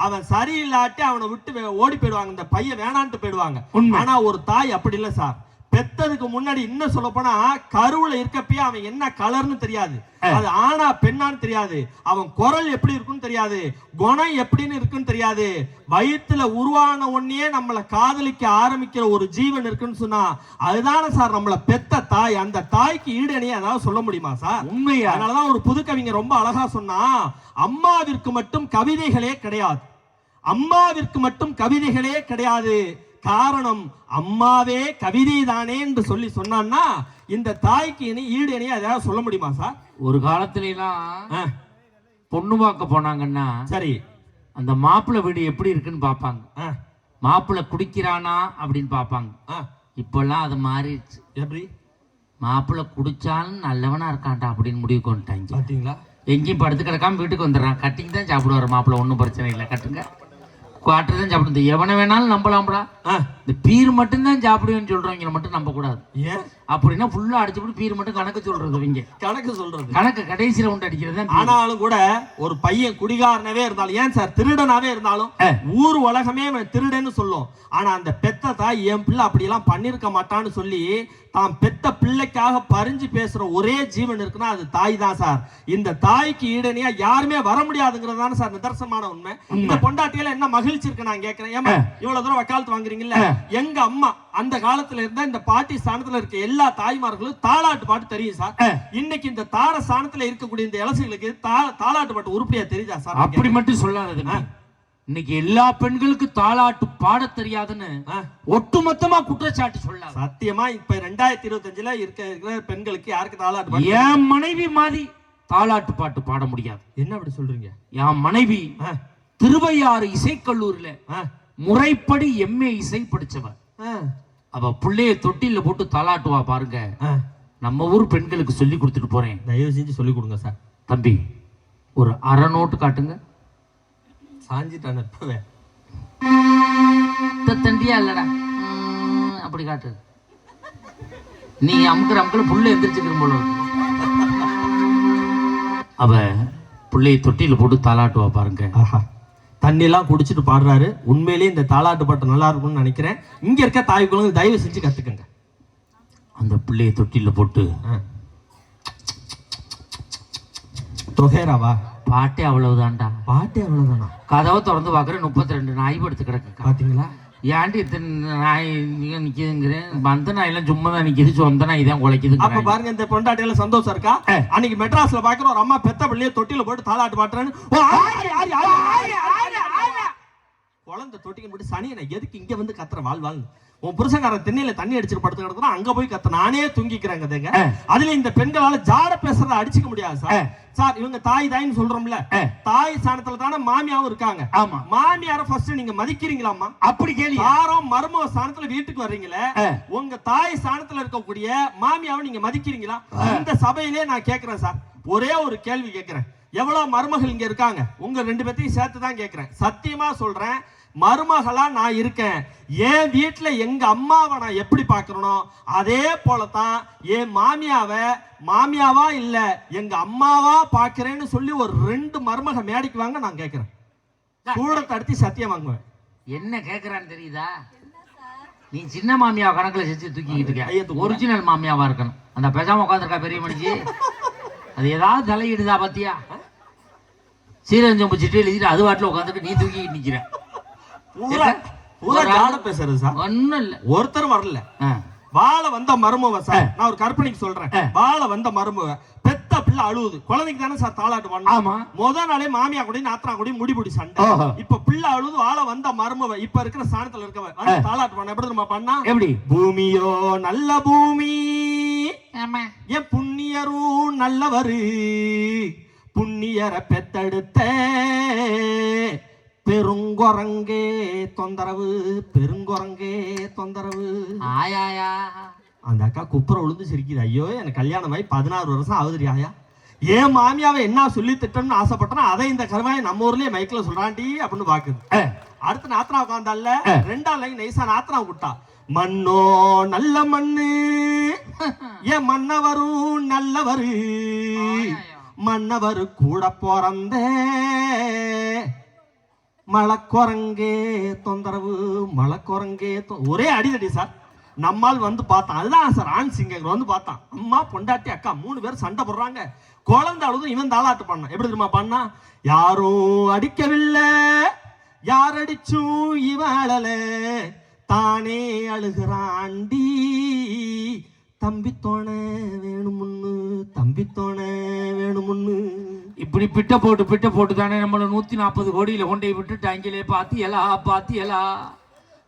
அவன் சரியில்லாட்டி அவனை விட்டு ஓடி போயிடுவாங்க, இந்த பையன் வேணான்ட்டு போயிடுவாங்க. ஆனா ஒரு தாய் அப்படி இல்லை சார். பெத்ததுக்கு முன்னாடி இன்னும் சொல்ல போனா கருவுல இருக்கப்பயே அவன் என்ன கலர்னு தெரியாது, அது ஆனா பெண்ணான்னு தெரியாது, அவன் குரல் எப்படி இருக்குன்னு தெரியாது, குணம் எப்படின்னு இருக்குன்னு தெரியாது. வயிற்றுல உருவான உடனே நம்மளை காதலிக்க ஆரம்பிக்கிற ஒரு ஜீவன் இருக்குன்னு சொன்னா அதுதானே சார் நம்மளை பெத்த தாய். அந்த தாய்க்கு ஈடணையே அதாவது சொல்ல முடியுமா சார்? உண்மையா? அதனாலதான் ஒரு புது கவிஞர் ரொம்ப அழகா சொன்னா, அம்மாவிற்கு மட்டும் கவிதைகளே கிடையாது, அம்மாவிற்கு மட்டும் கவிதைகளே கிடையாது, காரணம் அம்மாவே கவிதை தானே என்று சொல்லி சொன்னான்னா இந்த தாய்க்கு இனி ஈடு இணைய ஏதாவது சொல்ல முடியுமா சார்? ஒரு காலத்துல எல்லாம் பொண்ணு பார்க்க போனாங்கன்னா சரி, அந்த மாப்பிள்ளை வீடு எப்படி இருக்குன்னு பார்ப்பாங்க, மாப்பிள்ளை குடிக்கிறானா அப்படின்னு பார்ப்பாங்க. இப்பெல்லாம் அது மாறிடுச்சு. எப்படி? மாப்பிள்ளை குடிச்சாலும் நல்லவனா இருக்கான்டா அப்படின்னு முடிவு கொண்டுட்டாங்க. பாத்தீங்களா? எங்கேயும் படுத்து கிடக்காம வீட்டுக்கு வந்துடுறான். கட்டிங் தான் சாப்பிடுவார் மாப்பிள்ளை, ஒன்றும் பிரச்சனை இல்லை, கட்டுங்க குவாட்டர் தான் சாப்பிடுது. எவனை வேணாலும் நம்பலாம்டா, இந்த பீர் மட்டும்தான் சாப்பிடுவேன்னு சொல்றவங்க மட்டும் நம்ப கூடாது. ஏன் அப்படின்னா ஃபுல்லா அடிச்சுட்டு பீர் மட்டும் கணக்கு சொல்றது, இவங்க கணக்கு சொல்றது, கணக்கு கடைசியில உண்டு அடிக்கிறது. ஆனாலும் கூட ஒரு பையன் குடிகாரனவே இருந்தாலும், ஏன் சார் திருடனாவே இருந்தாலும் ஊர் உலகமே திருடன்னு சொல்லும். ஆனா அந்த பெத்த தாய் என் பிள்ளை அப்படியெல்லாம் பண்ணிருக்க மாட்டான்னு சொல்லி தான் பெத்த பிள்ளைக்காக பறிஞ்சு பேசுற ஒரே ஜீவன் இருக்குன்னா அது தாய் தான் சார். இந்த தாய்க்கு ஈடனையா யாருமே வர முடியாதுங்கிறது தானே சார் நிதர்சனமான உண்மை. இந்த பொண்டாட்டியில என்ன மகிழ்ச்சி இருக்கு நான் கேட்கிறேன். ஏமா இவ்வளவு தூரம் வக்காலத்து வாங்குறீங்கல்ல, எங்க அம்மா அந்த காலத்துல இருந்தா இந்த பாட்டி ஸ்தானத்துல இருக்க எல்லா தாய்மார்களும் தாலாட்டு பாட்டு தெரியும் சார். இன்னைக்கு இந்த தார ஸ்தானத்துல இருக்கக்கூடிய இந்த இளசுகளுக்கு தாலாட்டு பாட்டு உருப்படியா தெரியுதா சார்? அப்படி மட்டும் சொல்லாதது. இன்னைக்கு எல்லா பெண்களுக்கு தாலாட்டு பாட தெரியாதுன்னு ஒட்டுமொத்தமா குற்றச்சாட்டு சொல்ல. சத்தியமா இப்ப 2025ல இருக்கிற பெண்களுக்கு யாருக்கு தாலாட்டு பாட்டு? என் மனைவி மாதிரி தாலாட்டு பாட்டு பாட முடியாது. என்ன அப்படி சொல்றீங்க? என் மனைவி திருவையாறு இசைக்கல்லூரில முறைப்படி MA இசை படிச்சவன். அவ பிள்ளைய தொட்டில போட்டு தாலாட்டுவா பாருங்க. நம்ம ஊர் பெண்களுக்கு சொல்லி கொடுத்துட்டு போறேன், தயவு செஞ்சு சொல்லி கொடுங்க சார். தம்பி ஒரு அரை நோட்டு காட்டுங்க. சாஞ்சிட்டான இப்பவே தண்டியா இல்லடா அப்படி காட்டு. நீ அமுக்குற புள்ள எந்திரிச்சுக்கிற போல. அவ பிள்ளைய தொட்டியில போட்டு தாலாட்டுவா பாருங்க. தண்ணி எல்லாம் குடிச்சிட்டு பாடுறாரு. உண்மையிலேயே இந்த தாலாட்டு பாட்டு நல்லா இருக்கும்னு நினைக்கிறேன். இங்க இருக்க தாய் குழந்தை தயவு செஞ்சு கத்துக்கங்க. அந்த பிள்ளைய தொட்டியில போட்டு தொகைராவா பாட்டே அவ்வளவுதான்டா. பாட்டே அவ்வளவுதானா? கதவை திறந்து பாக்குறேன் 32 நாய் படுத்து கிடக்கு. பாத்தீங்களா? ஏன்டி இத்தனை நாய் நிக்குதுங்கிறேன். வந்த நாய் எல்லாம் சும்மா தான் நிக்குது, சொந்த நாய் தான் குலைக்குது. அப்ப பாருங்க இந்த பொண்டாட்டியில சந்தோஷம் இருக்கா? அன்னைக்கு மெட்ராஸ்ல பாக்குற ஒரு அம்மா பெத்த பிள்ளைய தொட்டில போட்டு தாலாட்டு பாட்டுறேன்னு குழந்தை தொட்டிக்கு போட்டு சனியனை எதுக்கு இங்க வந்து கத்துற வாழ்வாங்க. உன் புருஷங்காரன் தென்னையில தண்ணி அடிச்சுட்டு படுத்து கிடக்குறா, அங்க போய் கத்த நானே தூங்கிக்கிறேங்க. அதுல இந்த பெண்களால ஜாட பேசுறத அடிச்சுக்க முடியாது சார். சார் இவங்க தாய் தாயின்னு சொல்றோம்ல, தாய் ஸ்தானத்துல தானே மாமியாவும் இருக்காங்க. ஆமா, மாமியார ஃபர்ஸ்ட் நீங்க மதிக்கிறீங்களாமா? அப்படி கேள்வி. யாரும் மருமக ஸ்தானத்துல வீட்டுக்கு வர்றீங்களே, உங்க தாய் ஸ்தானத்துல இருக்கக்கூடிய மாமியாவை நீங்க மதிக்கிறீங்களா? இந்த சபையிலே நான் கேட்கிறேன் சார், ஒரே ஒரு கேள்வி கேட்கிறேன். எவ்வளவு மருமகள் இங்க இருக்காங்க? உங்க 2 பேத்தையும் சேர்த்து தான் கேட்கிறேன். சத்தியமா சொல்றேன், மருமகளா நான் இருக்கேன். என் வீட்டுல எங்க அம்மாவை நான் எப்படி பாக்குறனோ அதே போலதான் என் மாமியாவா இல்ல எங்க அம்மாவா பாக்குறேன்னு சொல்லி ஒரு 2 மருமக மேடைக்கு வாங்க நான் கேட்கிறேன். கூடத்தை அடுத்து சத்தியம் வாங்குவேன். என்ன கேட்கறான்னு தெரியுதா? நீ சின்ன மாமியாவை கணக்குல செஞ்சு தூக்கிக்கிட்டு இருக்க. ஒரிஜினல் மாமியாவா இருக்கணும். அந்த பேசாம உட்காந்துருக்கா பெரிய மனுஷி, அது ஏதாவது தலையிடுதா பாத்தியா? சீரஞ்சம்பு சிட்டு எழுதிட்டு அது வாட்டில் உட்காந்துட்டு நீ தூக்கிட்டு நிக்கிற. ஒன்னும் இல்ல, ஒருத்தர் வரல. வாழ வந்த மருமவ சார், நான் ஒரு கற்பனைக்கு சொல்றேன். வாழ வந்த மருமவ பெத்த பெத்த பிள்ளை அழுவுது. குழந்தைக்கு தானே சார் தாலாட்டு பண்ணணும். ஆமா. முதல் நாளே மாமியா கூட நாத்தனா கூட முடிபிடி சண்டை. இப்ப பிள்ளை அழுது ஆள வந்த மருமவ இப்ப இருக்கிற ஸ்தானத்துல இருக்கவ தாலாட்டு பண்ண எப்படி நம்ம பண்ணா? எப்படி? பூமியோ நல்ல பூமி, என் புண்ணியரும் நல்லவரு, புண்ணியரை பெத்தெடுத்த பெருங்குரங்கே தொந்தரவு, பெருங்குரங்கே தொந்தரவு. ஆயாயா அந்த அக்கா குப்புற விழுந்து சிரிக்குது. ஐயோ எனக்கு கல்யாணம் ஆகி 16 வருஷம் ஆகுதுரி ஆயா. ஏன் மாமியாவை என்ன சொல்லி திட்டம்னு ஆசைப்பட்டனா அதை இந்த கருவாயை நம்ம ஊர்லயே மைக்ல சொல்றாண்டி அப்படின்னு பாக்குது. அடுத்து நாத்தனா உட்காந்தால 2ஆம் லைன் நைசா நாத்தனா விட்டா. மண்ணோ நல்ல மண்ணு, ஏன் மன்னவரும் நல்லவரு, மன்னவரு கூட பிறந்த மலக்குரங்கே தொந்தரவு, மலக்குரங்கே ஒரே அடிதடி சார். நம்மால் வந்து பார்த்தான். அதுதான் சார் ஆண் சிங்கர் வந்து பார்த்தான். அம்மா பொண்டாட்டி அக்கா 3 பேர் சண்டை போடுறாங்க. குழந்தை அழுதும் இவன் தாளாட்டு பண்ணான். எப்படி தெரியுமா பண்ணா? யாரும் அடிக்கவில்லை, யார் அடிச்சும் இவன் அழல, தானே அழுகிறாண்டி, தம்பித்தோண வேணுமுன்னு, தம்பித்தோண வேணுமுன்னு. இப்படி பிட்ட போட்டு தானே நம்மள 140 கோடியில கொண்டே விட்டுட்டாங்களே. பாத்தியலா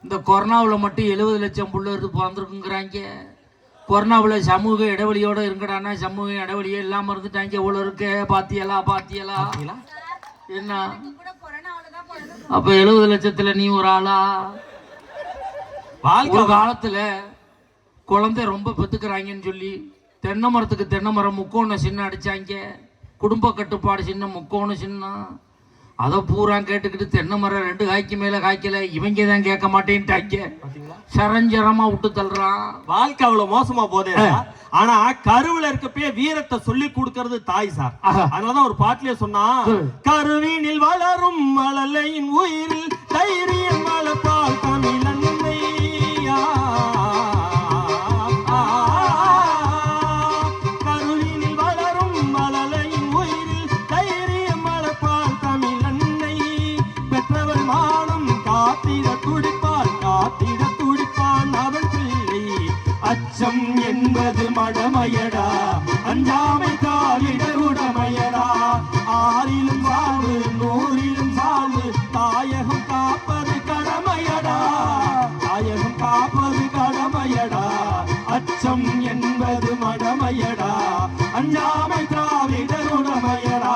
இந்த கொரோனாவில் மட்டும் 70 லட்சம் புள்ள இருந்து பிறந்திருக்குங்கிறாங்க. கொரோனாவில் சமூக இடைவெளியோட இருக்கடானா சமூக இடைவெளியே இல்லாம இருந்துட்டாங்க. எவ்வளவு இருக்கு பாத்தியலா என்ன? அப்ப 70 லட்சத்துல நீ ஒரு ஆளா? ஒரு காலத்துல குழந்தை ரொம்ப பெத்துக்கிறாங்கன்னு சொல்லி தென்னை மரத்துக்கு தென்னை மரம் முக்கோணம் சின்ன அடிச்சாங்க. குடும்ப கட்டுப்பாடு சின்ன முக்கோணம் சின்ன அதை பூரா கேட்டுக்கிட்டு தென்னை மரம் 2 காய்க்கு மேல காய்க்கல. இவங்க தான் கேட்க மாட்டேன்ட்டாங்க. சரஞ்சரமா விட்டு தள்ளுறான். வாழ்க்கை அவ்வளவு மோசமா போதே. ஆனா கருவுல இருக்கப்பே வீரத்தை சொல்லி கொடுக்கறது தாய் சார். அதனாலதான் ஒரு பாட்டிலே சொன்னா, கருவினில் வளரும் மழலையின் உயிரில் தைரியம் வளர்ப்பால் தமிழன்னை. கருவினில் வளரும் மழலையின் உயிரில் தைரியம் வளர்ப்பால் தமிழன்னை. பெற்றவள் மானம் காத்திட துடிப்பால், காத்திட துடிப்பான் அவன் பிள்ளை. அச்சம் என்பது மடமையடா, அஞ்சாமை காலிட உடமையடா. 6லும் வாழ்வு 100லும் வாழ்வு, தாயகம் காப்பது கடமையடா, தாயகம் காப்பது கடமையடா. அச்சம் என்பது மடமையடா, அஞ்சாமை திராவிட உடமையடா.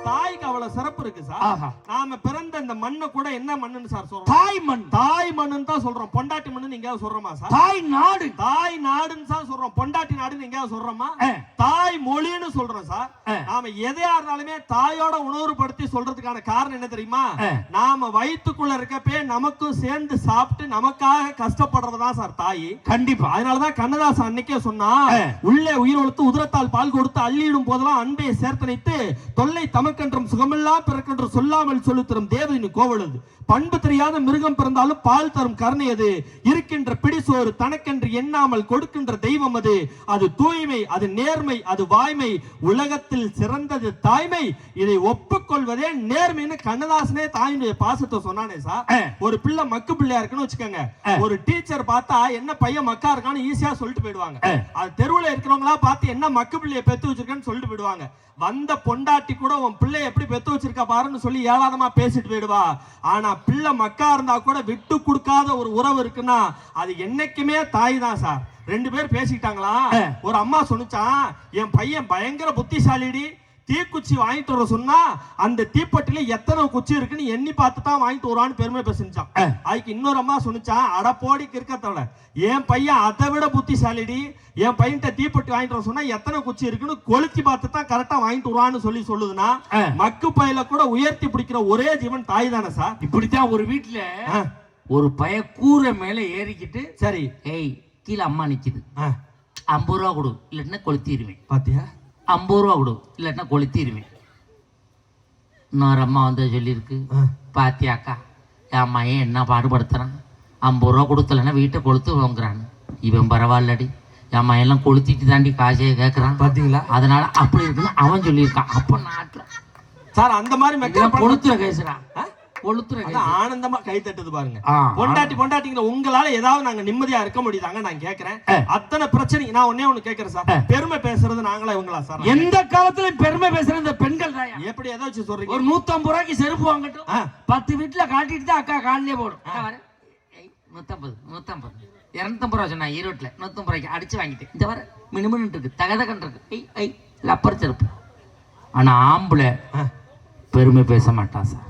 தாய்க்கு அவ்வளவு சிறப்பு இருக்கு சார். நாம பிறந்த இந்த மண்ணை கூட என்ன மண்ணுன்னு சார் சொல்றோம்? தாய் மண். தாய் மண்ணுன்னு தான் சொல்றோம். பொண்டாட்டி மண்ணுன்னு எங்கேயாவது சொல்றோமா சார்? தாய் நாடு. தாய் நாடுன்னு தான் சொல்றோம். பொண்டாட்டி நாடுன்னு எங்கேயாவது சொல்றோமா? தாய் மொழின்னு சொல்றோம் சார். நாம எதையா இருந்தாலுமே தாயோட உணர்வுபடுத்தி சொல்றதுக்கான காரணம் என்ன தெரியுமா? நாம வயிற்றுக்குள்ள இருக்கப்பே நமக்கும் சேர்ந்து சாப்பிட்டு நமக்காக கஷ்டப்படுறதுதான் சார் தாய். கண்டிப்பா. அதனாலதான் கண்ணதாசன் அன்னைக்கே சொன்னா, உள்ளே உயிர் வளர்த்து உதிரத்தால் பால் கொடுத்து அள்ளிடும் போதெல்லாம் அன்பை சேர்த்தனைத்து தொல்லை தமக்கென்றும் சுகமெல்லாம் பிறக்கென்று சொல்லாமல் சொல்லு தரும் தேவதின் கோவலது. பண்பு தெரியாத மிருகம் பிறந்தாலும் பால் தரும் கருணை அது. இருக்கின்ற பிடிசோறு தனக்கென்று எண்ணாமல் கொடுக்கின்ற தெய்வம் அது. அது தூய்மை, அது நேர்மை, அது வாய்மை, உலகத்தில் சிறந்தது தாய்மை. இதை ஒப்புக்கொள்வதே நேர்மைன்னு கண்ணதாசனே தாயினுடைய பாசத்தை சொன்னானே சார். ஒரு பிள்ளை மக்கு பிள்ளையா இருக்குன்னு வச்சுக்கோங்க. ஒரு டீச்சர் பார்த்தா என்ன பையன் மக்கா இருக்கான்னு ஈஸியா சொல்லிட்டு போயிடுவாங்க. அது தெருவுல இருக்கிறவங்களா பார்த்து என்ன மக்கு பிள்ளைய பெத்து வச்சிருக்கேன்னு சொல்லிட்டு போயிடுவாங்க. வந்த பொண்டாட்டி கூட உன் பிள்ளை எப்படி பெத்து வச்சிருக்கா பாருன்னு சொல்லி ஏளாதமா பேசிட்டு போயிடுவா. ஆனா பிள்ளை மக்கா இருந்தா கூட விட்டு கொடுக்காத ஒரு உறவு இருக்குன்னா அது என்னைக்குமே தாய் தான் சார். 2 பேர் பேசிக்கிட்டாங்களா, ஒரு அம்மா சொன்னிச்சான், என் பையன் பயங்கர புத்திசாலிடி, தீக்குச்சி வாங்கிட்டு வர சொன்னா அந்த தீப்பெட்டில எத்தனை குச்சி இருக்குன்னு எண்ணி பார்த்து தான் வாங்கிட்டு வருவான்னு பெருமை பேசிச்சான். அதுக்கு இன்னொரு அம்மா சொன்னிச்சான், அடப்போடிக்கு இருக்கத்தவள, என் பையன் அதை விட புத்திசாலிடி, என் பையன்கிட்ட தீப்பெட்டி வாங்கிட்டு வர சொன்னா எத்தனை குச்சி இருக்குன்னு கொளுத்தி பார்த்து தான் கரெக்டா வாங்கிட்டு வருவான்னு சொல்லுதுன்னா மக்கு பையில கூட உயர்த்தி பிடிக்கிற ஒரே ஜீவன் தாய் தானே சார். இப்படித்தான் ஒரு வீட்டுல ஒரு பய கூரை மேல ஏறிக்கிட்டு, சரி ஏய் கீழே அம்மா நிக்குது, 50 ரூபா கொடு இல்லைன்னா கொளுத்திடுவேன். பாத்தியா? 50 ரூபா கொடு இல்லைன்னா கொளுத்திடுவேன். இன்னொரு அம்மா வந்து சொல்லியிருக்கு, பாத்தியாக்கா என் மையன் என்ன பாடுபடுத்துறான், 50 ரூபா கொடுத்தலன்னா வீட்டை கொளுத்து வாங்குறான். இவன் பரவாயில்லடி, என் மையெல்லாம் கொளுத்திட்டு தாண்டி காசையை கேட்கறான். பாத்தீங்களா? அதனால அப்படி இருக்குன்னு அவன் சொல்லியிருக்கான். அப்ப நாட்டுல சார் அந்த மாதிரி கொளுத்துற கேசுறான், கொளுத்துறேன். அதான் ஆனந்தமா கை தட்டுது பாருங்க. ஆ, பொண்டாட்டிங்கிற உங்களால ஏதாவது நாங்க நிம்மதியா இருக்க முடியுதாங்க நான் கேக்குறேன். அத்தனை பிரச்சனை நான் ஒண்ணே ஒண்ணு கேக்குறேன் சார். பெருமை பேசுறது நாங்களா இவங்களா சார்? எந்த காலத்திலும் பெருமை பேசுற இந்த பெண்கள் தான். எப்படி ஏதாச்சும் சொல்றீங்க? ஒரு 150 ரூபாய்க்கு செருப்பு வாங்கட்டும், 10 வீட்டுல காட்டிட்டு தான் அக்கா காலிலே போடும். 150 250 ரூபா சொன்னா ஈரோட்டில் 150 ரூபாய்க்கு அடிச்சு வாங்கிட்டு இந்த வர மினிமம் இருக்கு, தகதகன் இருக்கு, லப்பர் செருப்பு. ஆனா ஆம்பளை பெருமை பேச மாட்டான் சார்.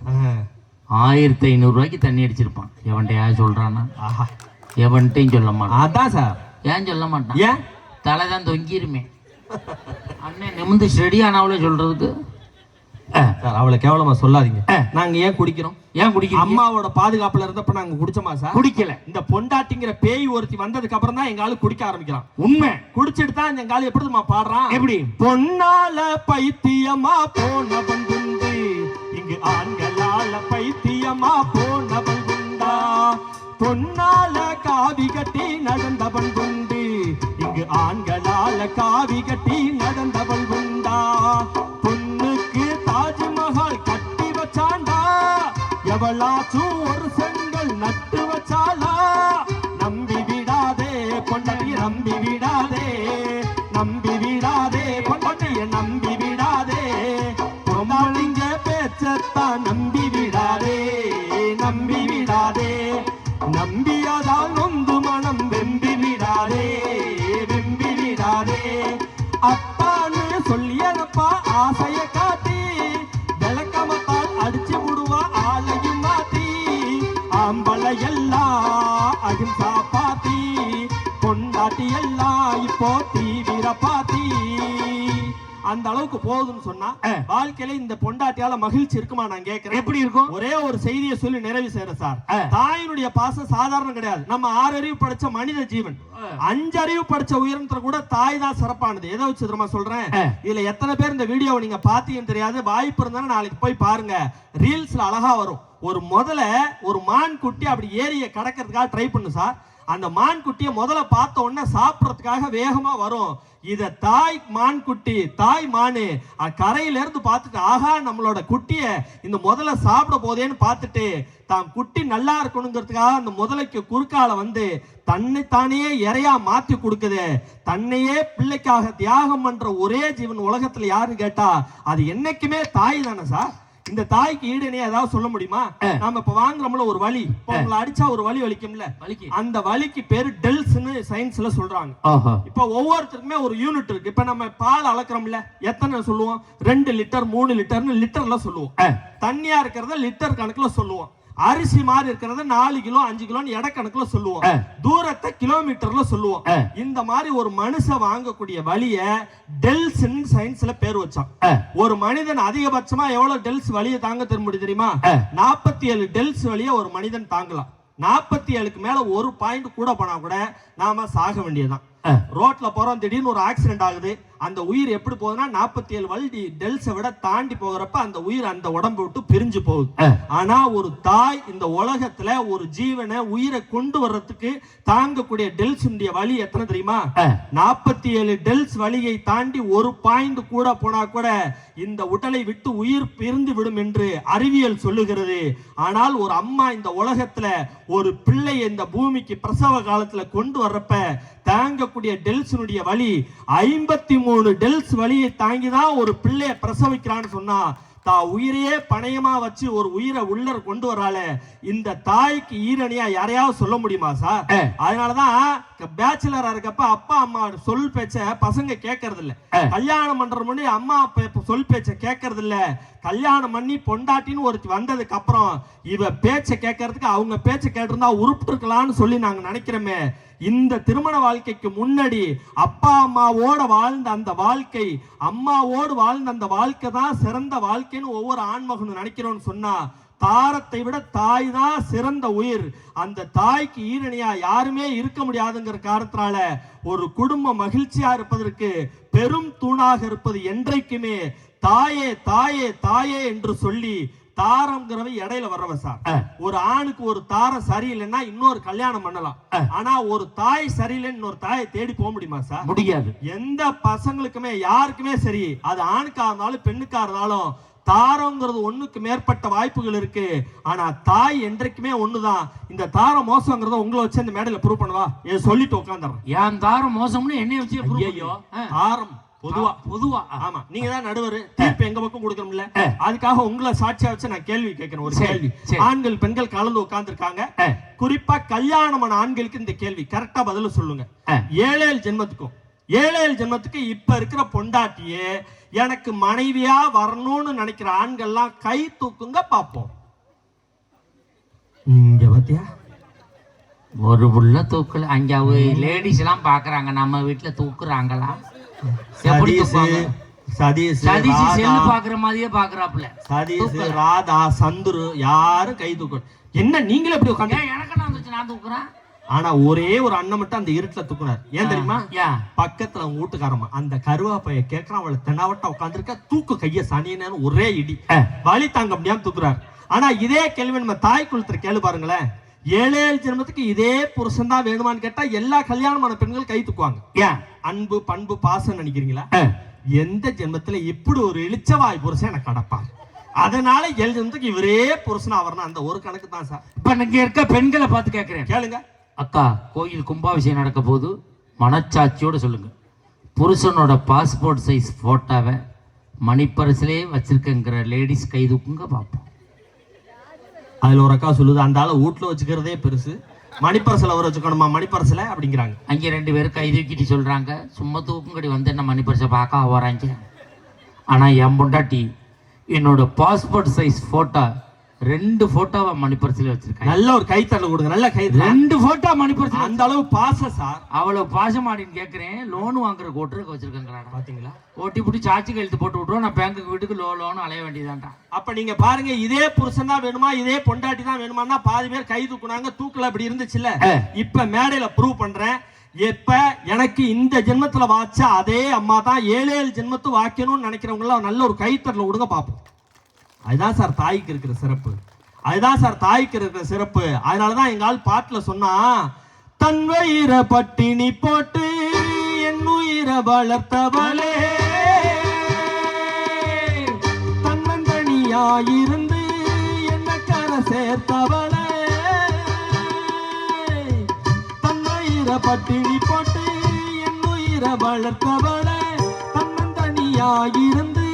1500 ரூபாய்க்கு தண்ணி அடிச்சிருப்பான். எவன்கிட்ட சொல்றானா? எவன்ட்டையும் சொல்ல மாட்டான். அதான் சார். ஏன் சொல்ல மாட்டான்? ஏன்? தலைதான் தொங்கிருமே. அண்ணன் நிமிந்து ஸ்டெடியானாவில சொல்றதுக்கு சார் அவளை கேவலமா சொல்லாதீங்க. நாங்க ஏன் குடிக்கிறோம்? ஏன் குடிக்கிறோம்? அம்மாவோட பாதுகாப்புல இருந்தப்ப நாங்க குடிச்சோமா சார்? குடிக்கல. இந்த பொண்டாட்டிங்கிற பேய் ஒருத்தி வந்ததுக்கு அப்புறம் தான் எங்க ஆளு குடிக்க ஆரம்பிக்கிறான். உண்மை. குடிச்சிட்டு தான் எங்க ஆளு எப்படிமா பாடுறான்? எப்படி? பொன்னால பைத்தியமா போன பந்துண்டு, இங்கு ஆண்களால பைத்தியமா போன பந்துண்டா. பொன்னால காவி கட்டி நடந்த பந்துண்டு, இங்கு ஆண்களால காவி கட்டி நடந்த பந்துண்டா. பொண்ணுக்கு தாஜ்மஹால் கட்டி வச்சாண்டா, எவளாச்சும் ஒரு செங்கல் நட்டு வச்சாலா. நம்பி விடாதே பொண்டாட்டிய, நம்பி விடாதே, நம்பி விடாதே பொண்டாட்டிய, நம்பி விடாதே. பொண்டாட்டிங்க பேச்சத்தான் நம்பி விடாதே, நம்பி விடாதே. நம்பியதால் நொந்து மனம் வெம்பி விடாதே, வெம்பி விடாதே. அப்பான்னு சொல்லியனப்பா ஆசைய காட்டி, விளக்கமத்தால் அடிச்சு விடுவா ஆளையும் மாத்தி. ஆம்பளை எல்லாம் அகிம்சா பாத்தி, பொண்டாட்டி எல்லாம் இப்போ தீவிர பாத்தி. அந்த அளவுக்கு போகுதுன்னு சொன்னா வாழ்க்கையில இந்த பொண்டாட்டியால மகிழ்ச்சி இருக்குமா நான் கேட்கிறேன். எப்படி இருக்கும்? ஒரே ஒரு செய்தியை சொல்லி நிறைவு செய்யற சார். தாயினுடைய பாசம் சாதாரணம் கிடையாது. நம்ம 6 அறிவு படிச்ச மனித ஜீவன், 5 அறிவு படிச்ச உயிரினத்துல கூட தாய் தான் சிறப்பானது. எதை வச்சு தெரியுமா சொல்றேன்? இதுல எத்தனை பேர் இந்த வீடியோவை நீங்க பாத்தீங்கன்னு தெரியாது. வாய்ப்பு இருந்தாலும் நாளைக்கு போய் பாருங்க, ரீல்ஸ்ல அழகா வரும். ஒரு மான் குட்டி அப்படி ஏரிய கடக்கிறதுக்காக ட்ரை பண்ணு சார். அந்த மான் குட்டியை முதல்ல பார்த்த உடனே சாப்பிடறதுக்காக வேகமா வரும். இத தாய் மான் குட்டி, தாய் மானு கரையில இருந்து பார்த்துட்டு, ஆஹா நம்மளோட குட்டிய இந்த முதல்ல சாப்பிட போதேன்னு பார்த்துட்டு, தான் குட்டி நல்லா இருக்கணுங்கிறதுக்காக அந்த முதலைக்கு குறுக்கால வந்து தன்னை தானே இறையா மாத்தி கொடுக்குது. தன்னையே பிள்ளைக்காக தியாகம் பண்ற ஒரே ஜீவன் உலகத்துல யாருன்னு கேட்டா அது என்னைக்குமே தாய் தானே சார். இந்த தாய்க்கு ஈடுனே ஏதாவது சொல்ல முடியுமா? நாம இப்ப வாங்குறோம்ல ஒரு வலி, உங்களை அடிச்சா ஒரு வலி வலிக்கும்ல, அந்த வலிக்கு பேரு டெல்ஸ்னு சயின்ஸ்ல சொல்றாங்க. இப்ப ஒவ்வொருத்தருக்குமே ஒரு யூனிட் இருக்கு. இப்ப நம்ம பால் அளக்குறோம்ல, எத்தனை சொல்லுவோம்? 2 லிட்டர் 3 லிட்டர்னு லிட்டர்ல சொல்லுவோம். தண்ணியா இருக்கிறத லிட்டர் கணக்குல சொல்லுவோம். அரிசி மாதிரி இருக்கிறத 4 கிலோ 5 கிலோன்னு எடை கணக்குல சொல்லுவோம். தூரத்தை கிலோமீட்டர்ல சொல்லுவோம். இந்த மாதிரி ஒரு மனுஷன் வாங்கக்கூடிய வலிய டெல்ஸ் சயின்ஸ்ல பேர் வச்சான். ஒரு மனிதன் அதிகபட்சமா எவ்வளவு டெல்ஸ் வலியை தாங்க தெரியுமா? 47 டெல்ஸ் வலிய ஒரு மனிதன் தாங்கலாம். 47க்கு மேல ஒரு பாயிண்ட் கூட போனா கூட நாம சாக வேண்டியதுதான். ரோட்ல போறோம், திடீர்னு ஒரு ஆக்சிடென்ட் ஆகுது. அந்த உயிர் எப்படி போகுதுன்னா 47 வல்டி டெல்ஸை விட தாண்டி போகிறப்ப அந்த உயிர் அந்த உடம்பு விட்டு பிரிஞ்சு போகுது. ஆனா ஒரு தாய் இந்த உலகத்துல ஒரு ஜீவனை உயிரை கொண்டு வர்றதுக்கு தாங்கக்கூடிய டெல்ஸ் வலி எத்தனை தெரியுமா? 47 டெல்ஸ் வலியை தாண்டி ஒரு பாயிண்ட் கூட போனா கூட இந்த உடலை விட்டு உயிர் பிரிந்து விடும் என்று அறிவியல் சொல்லுகிறது. ஆனால் ஒரு அம்மா இந்த உலகத்துல ஒரு பிள்ளை இந்த பூமிக்கு பிரசவ காலத்துல கொண்டு வர்றப்ப தாங்கக்கூடிய டெல்ஸினுடைய வலி 53 டெல்ஸ் வலியை தாங்கிதான் ஒரு பிள்ளைய பிரசவிக்கிறான்னு சொன்னா, உயிரையே பணையமா வச்சு ஒரு உயிரை உள்ள கொண்டு வரால இந்த தாய்க்கு ஈரணியா யாரையாவது சொல்ல முடியுமா சார்? அதனாலதான் பேச்சுலரா இருக்கப்ப அப்பா அம்மா சொல் பேச்ச பசங்க கேட்கறது இல்ல. கல்யாணம் பண்ற முன்னாடி அம்மா அப்பா சொல் பேச்ச கேட்கறது இல்ல. கல்யாணம் பண்ணி பொண்டாட்டின்னு ஒருத்தி வந்ததுக்கு அப்புறம் இவ பேச்ச கேட்கறதுக்கு அவங்க பேச்ச கேட்டிருந்தா உருப்பிட்டு இருக்கலாம்னு சொல்லி நாங்க நினைக்கிறோமே. இந்த திருமண வாழ்க்கைக்கு முன்னாடி அப்பா அம்மாவோட வாழ்ந்த அந்த வாழ்க்கை, அம்மாவோடு வாழ்ந்த அந்த வாழ்க்கை தான் சிறந்த வாழ்க்கைன்னு ஒவ்வொரு ஆண்மகனும் நினைக்கிறோம்னு சொன்னா, தாரத்தை விட தாய் தான் சிறந்த உயிர். அந்த தாய்க்கு ஈரணியா யாருமே இருக்க முடியாதுங்கிற காரணத்தினால ஒரு குடும்பம் மகிழ்ச்சியா இருப்பதற்கு பெரும் தூணாக இருப்பது என்றைக்குமே தாயே தாயே தாயே என்று சொல்லி தாரம்ங்கிறவ இடையில வர்றவ சார். ஒரு ஆணுக்கு ஒரு தாரம் சரியில்லைன்னா இன்னொரு கல்யாணம் பண்ணலாம். ஆனா ஒரு தாய் சரியில்லைன்னு இன்னொரு தாயை தேடி போக முடியுமா சார்? முடியாது. எந்த பசங்களுக்குமே யாருக்குமே சரி, அது ஆணுக்கா இருந்தாலும் பெண்ணுக்கா இருந்தாலும் தாரங்கிறது ஒண்ணுக்கு மேற்பட்ட வாய்ப்புகள் இருக்கு. ஆனா தாய் என்றைக்குமே ஒண்ணுதான். இந்த தாரம் மோசங்கிறத உங்களை வச்சு இந்த மேடையில ப்ரூவ் பண்ணுவா சொல்லிட்டு உட்காந்துறேன். என் தாரம் மோசம்னு என்னைய வச்சு ஐயோ தாரம் பொதுவா ஆமா, நீங்க தான் நடுவர், தீர்ப்பு எங்க பக்கம் கொடுக்கணும்ல. அதுக்காக உங்களை சாட்சியா வச்சு நான் கேள்வி கேட்கிறேன். ஒரு கேள்வி, ஆண்கள் பெண்கள் கலந்து உட்கார்ந்து இருக்காங்க. குறிப்பா கல்யாணமான ஆண்களுக்கு இந்த கேள்வி கரெக்டா பதில சொல்லுங்க. 7 ஜென்மத்துக்கு இப்ப இருக்கிற பொண்டாட்டியே எனக்கு மனைவியா வரணும்னு நினைக்கிற ஆண்கள்லாம் கை தூக்குங்க பாப்போம். இங்க பாத்தியா, ஒரு புள்ள தூக்கல. அங்க லேடிஸ் எல்லாம் பாக்குறாங்க, நம்ம வீட்டுல தூக்குறாங்களா? சதீஷ் பாக்குற மாதிரியே பாக்குறாப்புல. சதீஷ், ராதா, சந்துரு யாரும் கை தூக்க. என்ன நீங்களே எப்படி உட்காந்து? எனக்கு நான் தூக்குறேன். ஆனா ஒரே ஒரு அண்ணன் மட்டும் அந்த இருட்டுல தூக்குனார். ஏன் தெரியுமா? பக்கத்துல அவங்க வீட்டுக்காரமா அந்த கருவாப்பைய கேட்கறான், அவளை தென்னாவட்டா உட்காந்துருக்க, தூக்கு கைய சனியன்னு ஒரே இடி, வலி தாங்க முடியாம தூக்குறாரு. ஆனா இதே கேள்வி நம்ம தாய் குலத்துல கேளு பாருங்களேன். 7 ஜென்மத்துக்கு இதே புருஷன் தான் வேணுமான்னு கேட்டா எல்லா கல்யாணமான பெண்கள் கை தூக்குவாங்க. ஏன்? அன்பு பண்பு பாசம் நினைக்கிறீங்களா? எந்த ஜென்மத்துல இப்படி ஒரு இளிச்சவாய் புருஷன் எனக்கு அடப்பார், அதனால 7 ஜென்மத்துக்கு இவரே புருஷனா வரணும். அந்த ஒரு கணக்கு தான் சார். இப்ப இங்க இருக்க பெண்களை பார்த்து கேட்கிறேன், கேளுங்க. அக்கா, கோயில் கும்பாபிஷேகம் நடக்க போது மனச்சாட்சியோட சொல்லுங்க, புருஷனோட பாஸ்போர்ட் சைஸ் போட்டோவை மணிப்பரிசிலே வச்சிருக்கங்கிற லேடிஸ் கை தூக்குங்க பார்ப்போம். அதுல ஒரு அக்கா சொல்லுது, அந்த ஆளை வீட்டுல வச்சுக்கிறதே பெருசு, மணிப்பரசில் அவர் வச்சுக்கணுமா மணிப்பரசில் அப்படிங்கிறாங்க. அங்கே 2 பேரும் கை தூக்கிட்டு சொல்றாங்க, சும்மா தூக்குங்கடி வந்து என்ன மணிப்பரிசை பார்க்க வராங்க. ஆனா என் பொண்டாட்டி என்னோட பாஸ்போர்ட் சைஸ் போட்டோ 2 போட்டோவை மணிப்பரிசில வச்சிருக்காங்க. நல்ல ஒரு கைத்தட்டல் கொடுங்க, நல்ல கை. 2 போட்டோ மணிப்பரிசில. அந்த அளவு பாசம் சார். அவ்வளவு பாசம் ஆடின்னு கேட்கிறேன். லோன் வாங்குற கோட்டருக்கு வச்சிருக்கேங்கிறாங்க. பாத்தீங்களா? ஓட்டி பிடி சாட்சி கழுத்து போட்டு விட்டுருவோம், நான் பேங்க்கு வீட்டுக்கு லோன் அலைய வேண்டியதான்டா. அப்ப நீங்க பாருங்க, இதே புருஷன் தான் வேணுமா இதே பொண்டாட்டி தான் வேணுமான்னா பாதி பேர் கை தூக்குனாங்க, தூக்கல அப்படி இருந்துச்சுல்ல. இப்ப மேடையில ப்ரூவ் பண்றேன். எப்ப எனக்கு இந்த ஜென்மத்துல வாச்ச அதே அம்மா தான் 7 ஜென்மத்து வாக்கணும்னு நினைக்கிறவங்க எல்லாம் நல்ல ஒரு கைத்தட்டல விடுங்க பாப்போம். அதுதான் சார் தாய்க்கு இருக்கிற சிறப்பு, அதுதான் சார் தாய்க்கு இருக்கிற சிறப்பு. அதனாலதான் எங்க ஆள் பாட்டுல சொன்னா, தன் வயிற பட்டினி போட்டு என் உயிர வளர்த்தவளே, தன்னந்தனியாயிருந்து என்ன கரை சேர்த்தவளே, தன் வயிற பட்டினி போட்டு என் உயிர வளர்த்தவளே, தன்னந்தனியாயிருந்து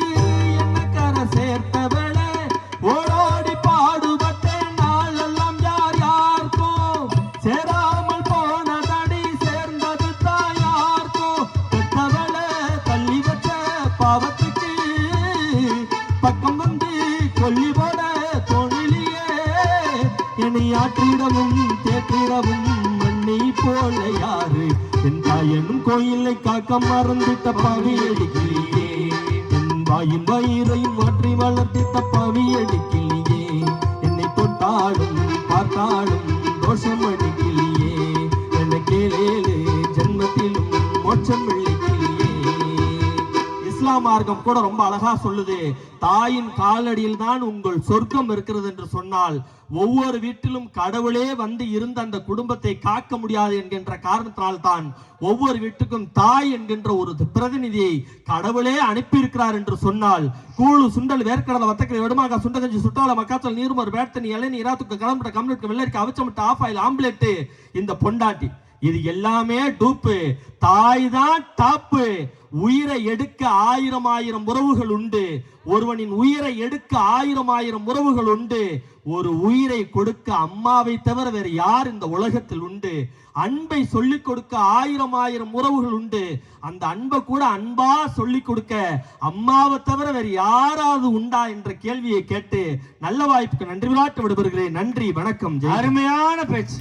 என்ன கரை சேர்த்தவளே, ஓடாடி பாடுபட்டேன் நாளெல்லாம் யார் யாருக்கும் சேராமல் போனதடி சேர்ந்தது தாயாருக்கும், பெற்றவளை தள்ளி வச்ச பாவத்துக்கு பக்கம் வந்து கொல்லி போட தோணிலியே, என்னை ஆற்றிடவும் தேற்றிடவும் மண்ணை போல யாரு, என் தாயனும் கோயிலை காக்க மறந்துட்ட பாவி அடிக்கலையே, என் வாயின் வயிறையும் மாற்றி வளர்த்திட்ட பாவி அடிக்கலையே, என்னை தொட்டாலும் பார்த்தாலும் தோஷம் அடிக்கலையே, எனக்கு 7 ஜென்மத்திலும் மோட்சம் அளிக்கலையே. இஸ்லாம் மார்க்கம் கூட ரொம்ப அழகா சொல்லுது, தாயின் காலடியில் தான் உங்கள் சொர்க்கம் இருக்கிறது என்று சொன்னால், ஒவ்வொரு வீட்டிலும் கடவுளே வந்து இருந்த அந்த குடும்பத்தை காக்க முடியாது என்கின்ற காரணத்தினால்தான் ஒவ்வொரு வீட்டுக்கும் தாய் என்கின்ற ஒரு பிரதிநிதியை கடவுளே அனுப்பியிருக்கிறார் என்று சொன்னால், கூழு சுண்டல் வேர்க்கடலை வத்தக்கரை வெடுமாக சுண்டகஞ்சி சுட்டால மக்காச்சல் நீர்மோர் வேட்டனி இளநீ இராத்துக்கு கிளம்பிட்ட கம்ப்ளீட் வெள்ளரிக்கு அவிச்சமிட்ட ஆஃப் ஆயில் ஆம்லேட்டு, இந்த பொண்டாட்டி, இது எல்லாமே டூப்பு. தாய் தான் டாப்பு. உயிரை எடுக்க 1000 உறவுகள் உண்டு, ஒருவனின் உயிரை எடுக்க 1000 உறவுகள் உண்டு, ஒரு உயிரை கொடுக்க அம்மாவை தவிர வேறு யார் இந்த உலகத்தில் உண்டு, அன்பை சொல்லிக் கொடுக்க 1000 உறவுகள் உண்டு, அந்த அன்பை கூட அன்பா சொல்லிக் கொடுக்க அம்மாவை தவிர வேறு யாராவது உண்டா என்ற கேள்வியை கேட்டு நல்ல வாய்ப்புக்கு நன்றி விளையாட்டு விடுபடுகிறேன். நன்றி, வணக்கம். அருமையான பேச்சு.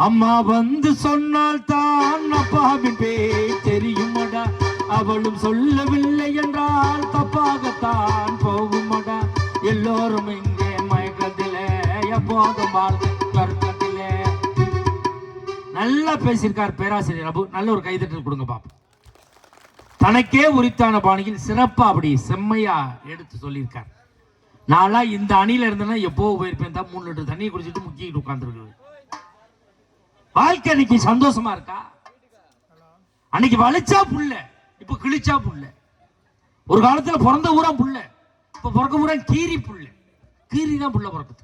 அம்மா வந்து சொன்னால் தான் அப்பாவின் பேர் தெரியுமடா, அவளும் சொல்லவில்லை என்றால் தப்பாகத்தான் போகுமடா, எல்லோரும் இங்கே மயக்கத்திலே எப்போதும் கருக்கத்திலே. நல்லா பேசியிருக்கார் பேராசிரியர் அபு. நல்ல ஒரு கைதட்டல் கொடுங்க பாப்போம். தனக்கே உரித்தான பாணியில் சிறப்பா அப்படி செம்மையா எடுத்து சொல்லியிருக்கார். நான்லாம் இந்த அணியில இருந்தேன்னா எப்போ போயிருப்பேன் தான் 3 லிட்டர் தண்ணியை குடிச்சிட்டு முக்கிட்டு உட்கார்ந்துருக்கு. வாழ்க்கை அன்னைக்கு சந்தோஷமா இருக்கா? அன்னைக்கு வலிச்சா புள்ள, இப்ப கிழிச்சா புள்ள. ஒரு காலத்துல பிறந்த ஊரா புள்ள, இப்போ பிறக்க பூரா கீரி புள்ள, கீரி தான் புள்ள பிறக்குது.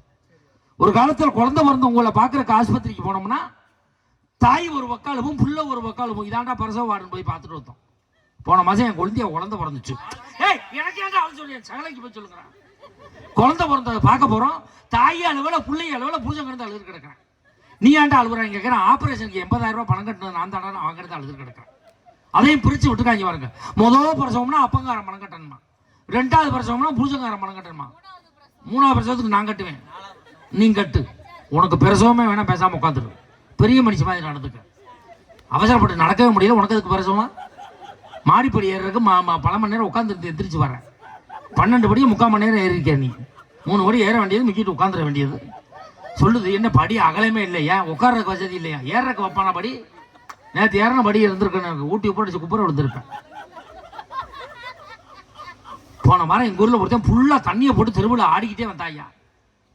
ஒரு காலத்தில் குழந்தை பிறந்த உங்களை பார்க்குறக்கு ஆஸ்பத்திரிக்கு போனோம்னா தாய் ஒரு வக்காலமும் புள்ள ஒரு வக்காலமும் இதாண்டா பிரசவ வார்டுன்னு போய் பார்த்துட்டு வந்தோம். போன மாதம் என் குழந்தை பிறந்துச்சு. ஏய் எனக்கு ஏன்டா அவன் சொல்லி சகலைக்கு போய் சொல்லுங்கிறான். குழந்தை பிறந்ததை பார்க்க போகிறோம். தாய் அளவில் பிள்ளை அளவில் புருஷன் கிடந்து அழுது கிடக்கிறேன். நீ ஏன்டா அழுகுறாங்க கேட்குறேன். ஆப்ரேஷனுக்கு 80,000 ரூபாய் பணம் கட்டணும் நான் தானே அவன் கிடந்து அழுது கிடக்கிறேன். அதையும் பிரித்து விட்டுக்காங்க பாருங்க. முதல் பிரசவம்னா அப்பங்காரன் பணம் கட்டணுமா, 2வது பிரசவம்னா புருஷங்காரன் பணம் கட்டணுமா, 3வது பிரசவத்துக்கு நான் கட்டுவேன் நீ கட்டு. உனக்கு பிரசவமே வேணா பேசாமல் உட்காந்துரு, பெரிய மனுஷன் மாதிரி நடந்துக்க. அவசரப்பட்டு நடக்கவே முடியல, உனக்கு அதுக்கு பிரசவமா? மாடிப்படி ஏறுறதுக்கு பல மணி நேரம் உட்காந்துருந்து எந்திரிச்சு வரேன். 12 படி 3/4 மணி நேரம் ஏறிருக்கேன். நீ 3 படி ஏற வேண்டியது மிக்கிட்டு உட்காந்துட வேண்டியது. சொல்லுது என்ன படி அகலமே இல்லையா, உட்கார்றதுக்கு வசதி இல்லையா, ஏறக்கு வைப்பான படி. நேற்று ஏறின படி இருந்திருக்கேன், ஊட்டி போட்டு குப்பரை விழுந்திருப்பேன். போன வாரம் எங்கள் ஊரில் ஒருத்தன் ஃபுல்லாக தண்ணியை போட்டு தெருவில் ஆடிக்கிட்டே வந்தாயா.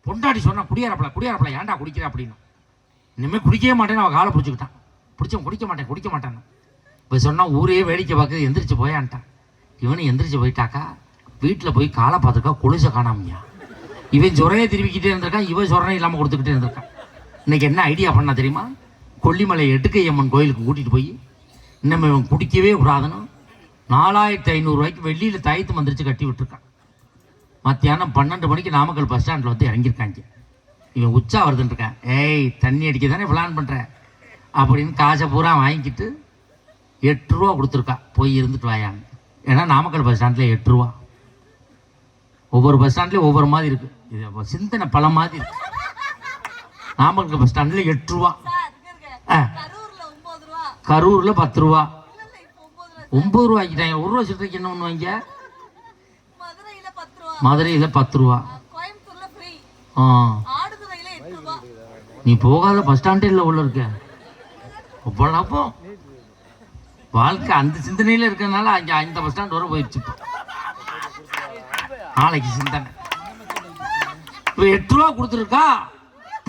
பொண்டாட்டி சொன்னா குடியாரப்பல ஏன்டா குடிக்கிற அப்படின்னு. இனிமேல் குடிக்கவே மாட்டேன்னு அவன் காலை பிடிச்சிக்கிட்டான். குடிக்க மாட்டேன்னு இப்போ சொன்னால் ஊரே வேடிக்கை பார்க்குறது எந்திரிச்சு போயான்ட்டான். இவனு எந்திரிச்சு போயிட்டாக்கா வீட்டில் போய் காலை பார்த்துருக்கா கொலுசை காணாமையா. இவன் சொரையை திரும்பிக்கிட்டே இருந்திருக்கான், இவன் சொரணை இல்லாமல் கொடுத்துக்கிட்டே இருந்திருக்கான். இன்னைக்கு என்ன ஐடியா பண்ணா தெரியுமா? கொல்லிமலை எட்டுக்கையம்மன் கோயிலுக்கு கூட்டிகிட்டு போய் இன்னும் இவன் குடிக்கவே கூடாதுன்னு 4,500 ரூபாய்க்கு வெள்ளியில் தயத்து மந்திரிச்சு கட்டி விட்டுருக்கான். மத்தியானம் 12 மணிக்கு நாமக்கல் பஸ் ஸ்டாண்டில் வந்து இறங்கியிருக்காங்க. இவன் உச்சா வருதுன்னு இருக்கான். ஏய் தண்ணி அடிக்க தானே பிளான் பண்ணுறேன் அப்படின்னு காசை பூரா வாங்கிக்கிட்டு 8 ரூபா கொடுத்துருக்கா, போய் இருந்துட்டு வாயாங்க. ஏன்னா நாமக்கல் பஸ் ஸ்டாண்டில் 8 ரூபா. ஒவ்வொரு பஸ் ஸ்டாண்ட்லேயும் ஒவ்வொரு மாதிரி இருக்குது. இது சிந்தனை பல மாதிரி இருக்கு. நாமக்கல் பஸ் ஸ்டாண்டில் 8 ரூபா, கரூரில் 10 ரூபா, 9 ரூபா ஆக்கிட்டாங்க. 1 ரூபா சில்லறைக்கு என்ன பண்ணுவாங்க? மதுரையில் 10 ரூபா. நீ போகாத பஸ் ஸ்டாண்டே இல்லை உள்ள இருக்க. அப்போ வாழ்க்கை அந்த சிந்தனையில் இருக்கிறதுனால அங்கே அந்த பஸ் ஸ்டாண்ட் வர போயிடுச்சு. நாளைக்கு சிந்தனை. இப்போ 8 ரூபா கொடுத்துருக்கா.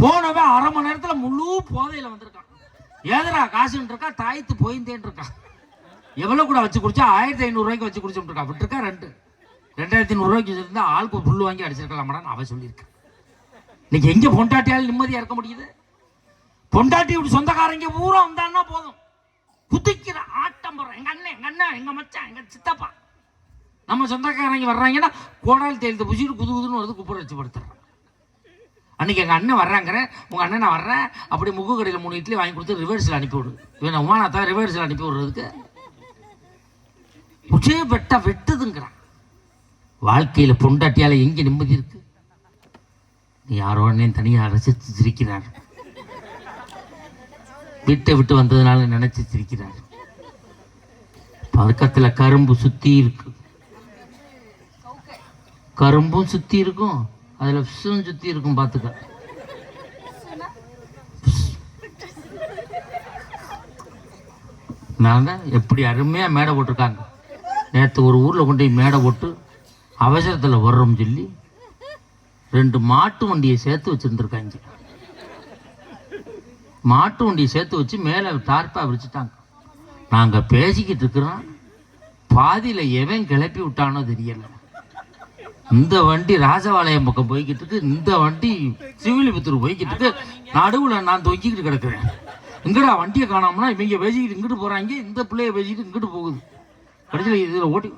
போனவே 1/2 மணி நேரத்தில் முழு போதையில் வந்திருக்கான். ஏதரா காசுன்னு இருக்கா, தாய்த்து போயிருந்தேன் இருக்கான். எவ்வளோ கூட வச்சு குடிச்சா 1,500 ரூபாய்க்கு வச்சு குடிச்சுட்டு இருக்கா. விட்டுருக்கா 2,200 ரூபாய்க்கு இருந்தா ஆளுக்கு புல்லு வாங்கி அடிச்சிருக்கலாமாடான்னு அவன் சொல்லியிருக்கான். இன்னைக்கு எங்கே பொண்டாட்டியால் நிம்மதியாக இருக்க முடியுது? பொண்டாட்டி இப்படி சொந்தக்காரங்க பூரா வந்தான்னா போதும் குதிக்கிற ஆட்டம் போடுறோம். எங்க அண்ணன் எங்க மச்சான் எங்க சித்தப்பா நம்ம சொந்தக்காரங்க வர்றாங்கன்னா கோடால் தேய்த்து புசிட்டு குதுன்னு வருது, குப்பரை வச்சு படுத்துறான். அன்னைக்கு எங்கள் அண்ணன் வர்றாங்கிறேன், உங்கள் அண்ணன் நான் வர்றேன் அப்படி முக்கு கடையில் 3 இட்லி வாங்கி கொடுத்து ரிவர்ஸில் அனுப்பி விடு. இவன் உமானாத்தா ரிவர்ஸில் அனுப்பி விடுறதுக்கு உச்சே வெட்டுதுங்கிறான். வாழ்க்கையில் பொண்டாட்டியால் எங்கே நிம்மதி இருக்கு? நீ யாரோடனே தனியாக ரசித்து சிரிக்கிறார். வீட்டை விட்டு வந்ததுனால நினைச்சு சிரிக்கிறார். பக்கத்தில் கரும்பு சுத்தி இருக்கு, கரும்பும் சுத்தி இருக்கும், அதுல விஷம் சுத்தி இருக்கும். பார்த்துக்க, நாங்க எப்படி அருமையா மேடை போட்டிருக்காங்க. நேற்று ஒரு ஊர்ல கொண்டு போய் மேடை போட்டு அவசரத்தில் வர்றோம் சொல்லி 2 மாட்டு வண்டியை சேர்த்து வச்சிருந்துருக்காங்க. மாட்டு வண்டியை சேர்த்து வச்சு மேலே தார்ப்பா விரிச்சுட்டாங்க. நாங்கள் பேசிக்கிட்டு இருக்கிறோம், பாதியில் எவன் கிளப்பி விட்டானோ தெரியல. இந்த வண்டி ராஜபாளையம் பக்கம் போய்கிட்டு இருக்கு, இந்த வண்டி சிவிலிபுத்தூர் போய்கிட்டு இருக்கு. நடுவில் நான் தொங்கிக்கிட்டு கிடக்குறேன். இங்கடா வண்டியை காணாமனா இவங்க பேசிக்கிட்டு இங்கிட்டு போகிறாங்க, இந்த பிள்ளைய பேசிக்கிட்டு இங்கிட்டு போகுது. கடைசியில் இதில் ஓட்டி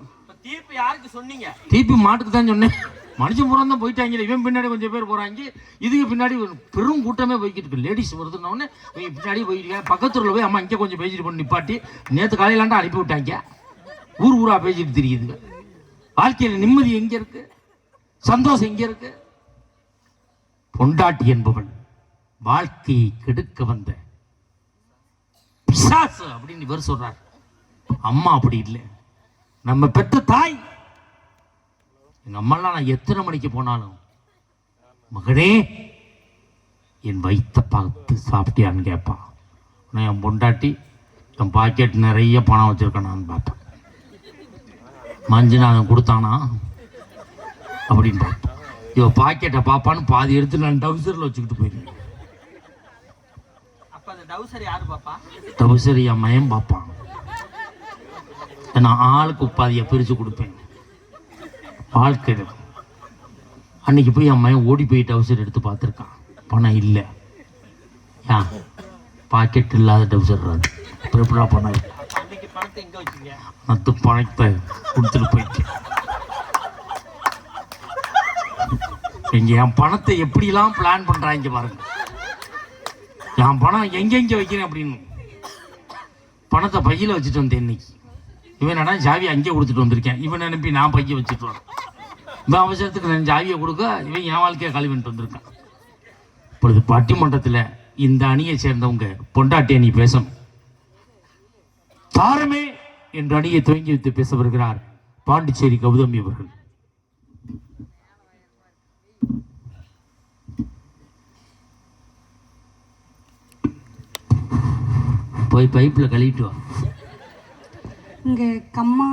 தீர்ப்பு யாருக்கு சொன்னீங்க? தீர்ப்பு மாட்டுக்கு தான் சொன்னேன். மனுஷன் பூரா தான் போயிட்டாங்க. இவன் பின்னாடி கொஞ்சம் பேர் போகிறாங்க, இதுக்கு பின்னாடி பெரும் கூட்டமே போய்கிட்டு இருக்கு. லேடிஸ் வருதுன்னொடனே இவங்க பின்னாடி போயிட்டு பக்கத்தூரில் போய் அம்மா இங்கே கொஞ்சம் பேசிட்டு பண்ணி நிப்பாட்டி நேற்று காலையிலாண்டா அனுப்பி விட்டாங்க. ஊராக பேசிட்டு தெரியுதுங்க. வாழ்க்கையில் நிம்மதி எங்கே இருக்கு? சந்தோஷம் எங்கே இருக்கு? பொண்டாட்டி என்பவள் வாழ்க்கையை கெடுக்க வந்த பிசாசு அப்படின்னு இவர் சொல்றார். அம்மா அப்படி இல்லை, நம்ம பெற்ற தாய். எங்க அம்மாலாம் நான் எத்தனை மணிக்கு போனாலும் மகனே என் வயிற்ற பார்த்து சாப்பிட்டியான்னு கேட்பான். ஆனால் என் பொண்டாட்டி என் பாக்கெட் நிறைய பணம் வச்சிருக்கேனான்னு பார்ப்பேன். மஞ்சுநாதன் கொடுத்தானா அப்படின்னு பார்ப்பேன். இவ பாக்கெட்டை பார்ப்பான்னு பாதி எடுத்து நான் டவுசரில் வச்சுக்கிட்டு போயிருக்கேன். டவுசர் என் மயம் பார்ப்பான். நான் ஆளுக்கு பாதியை பிரித்து கொடுப்பேன். வாழ்க்கை அன்னைக்கு போய் என் மகன் ஓடி போய் டவுசர் எடுத்து பார்த்துருக்கான், பணம் இல்லை. ஏன் பாக்கெட் இல்லாத டவுசர் அது எப்படா பணம்? மற்ற பணத்தை கொடுத்துட்டு போயிட்டு இங்க என் பணத்தை எப்படிலாம் பிளான் பண்றாங்க பாருங்க. என் பணம் எங்கெங்க வைக்கிறேன் அப்படின்னு பணத்தை பையில வச்சுட்டு வந்தேன். இன்னைக்கு இவன் என்னடா ஜாவியை அங்கே கொடுத்துட்டு வந்திருக்கேன், இவன் அனுப்பி நான் பைய வச்சுட்டு வரேன். இவன் அவசரத்துக்கு நான் ஜாவியை கொடுக்க இவன் என் வாழ்க்கையை கழுவிட்டு வந்திருக்கான். இப்பொழுது பட்டிமன்றத்தில் இந்த அணியை சேர்ந்தவங்க பொண்டாட்டி அணி பேசணும். தாரமே என்ற அணியை துவங்கி வைத்து பேச வருகிறார் பாண்டிச்சேரி கௌதமி அவர்கள். போய் பைப்பில் கழுவிட்டு வா. இங்கே கம்மா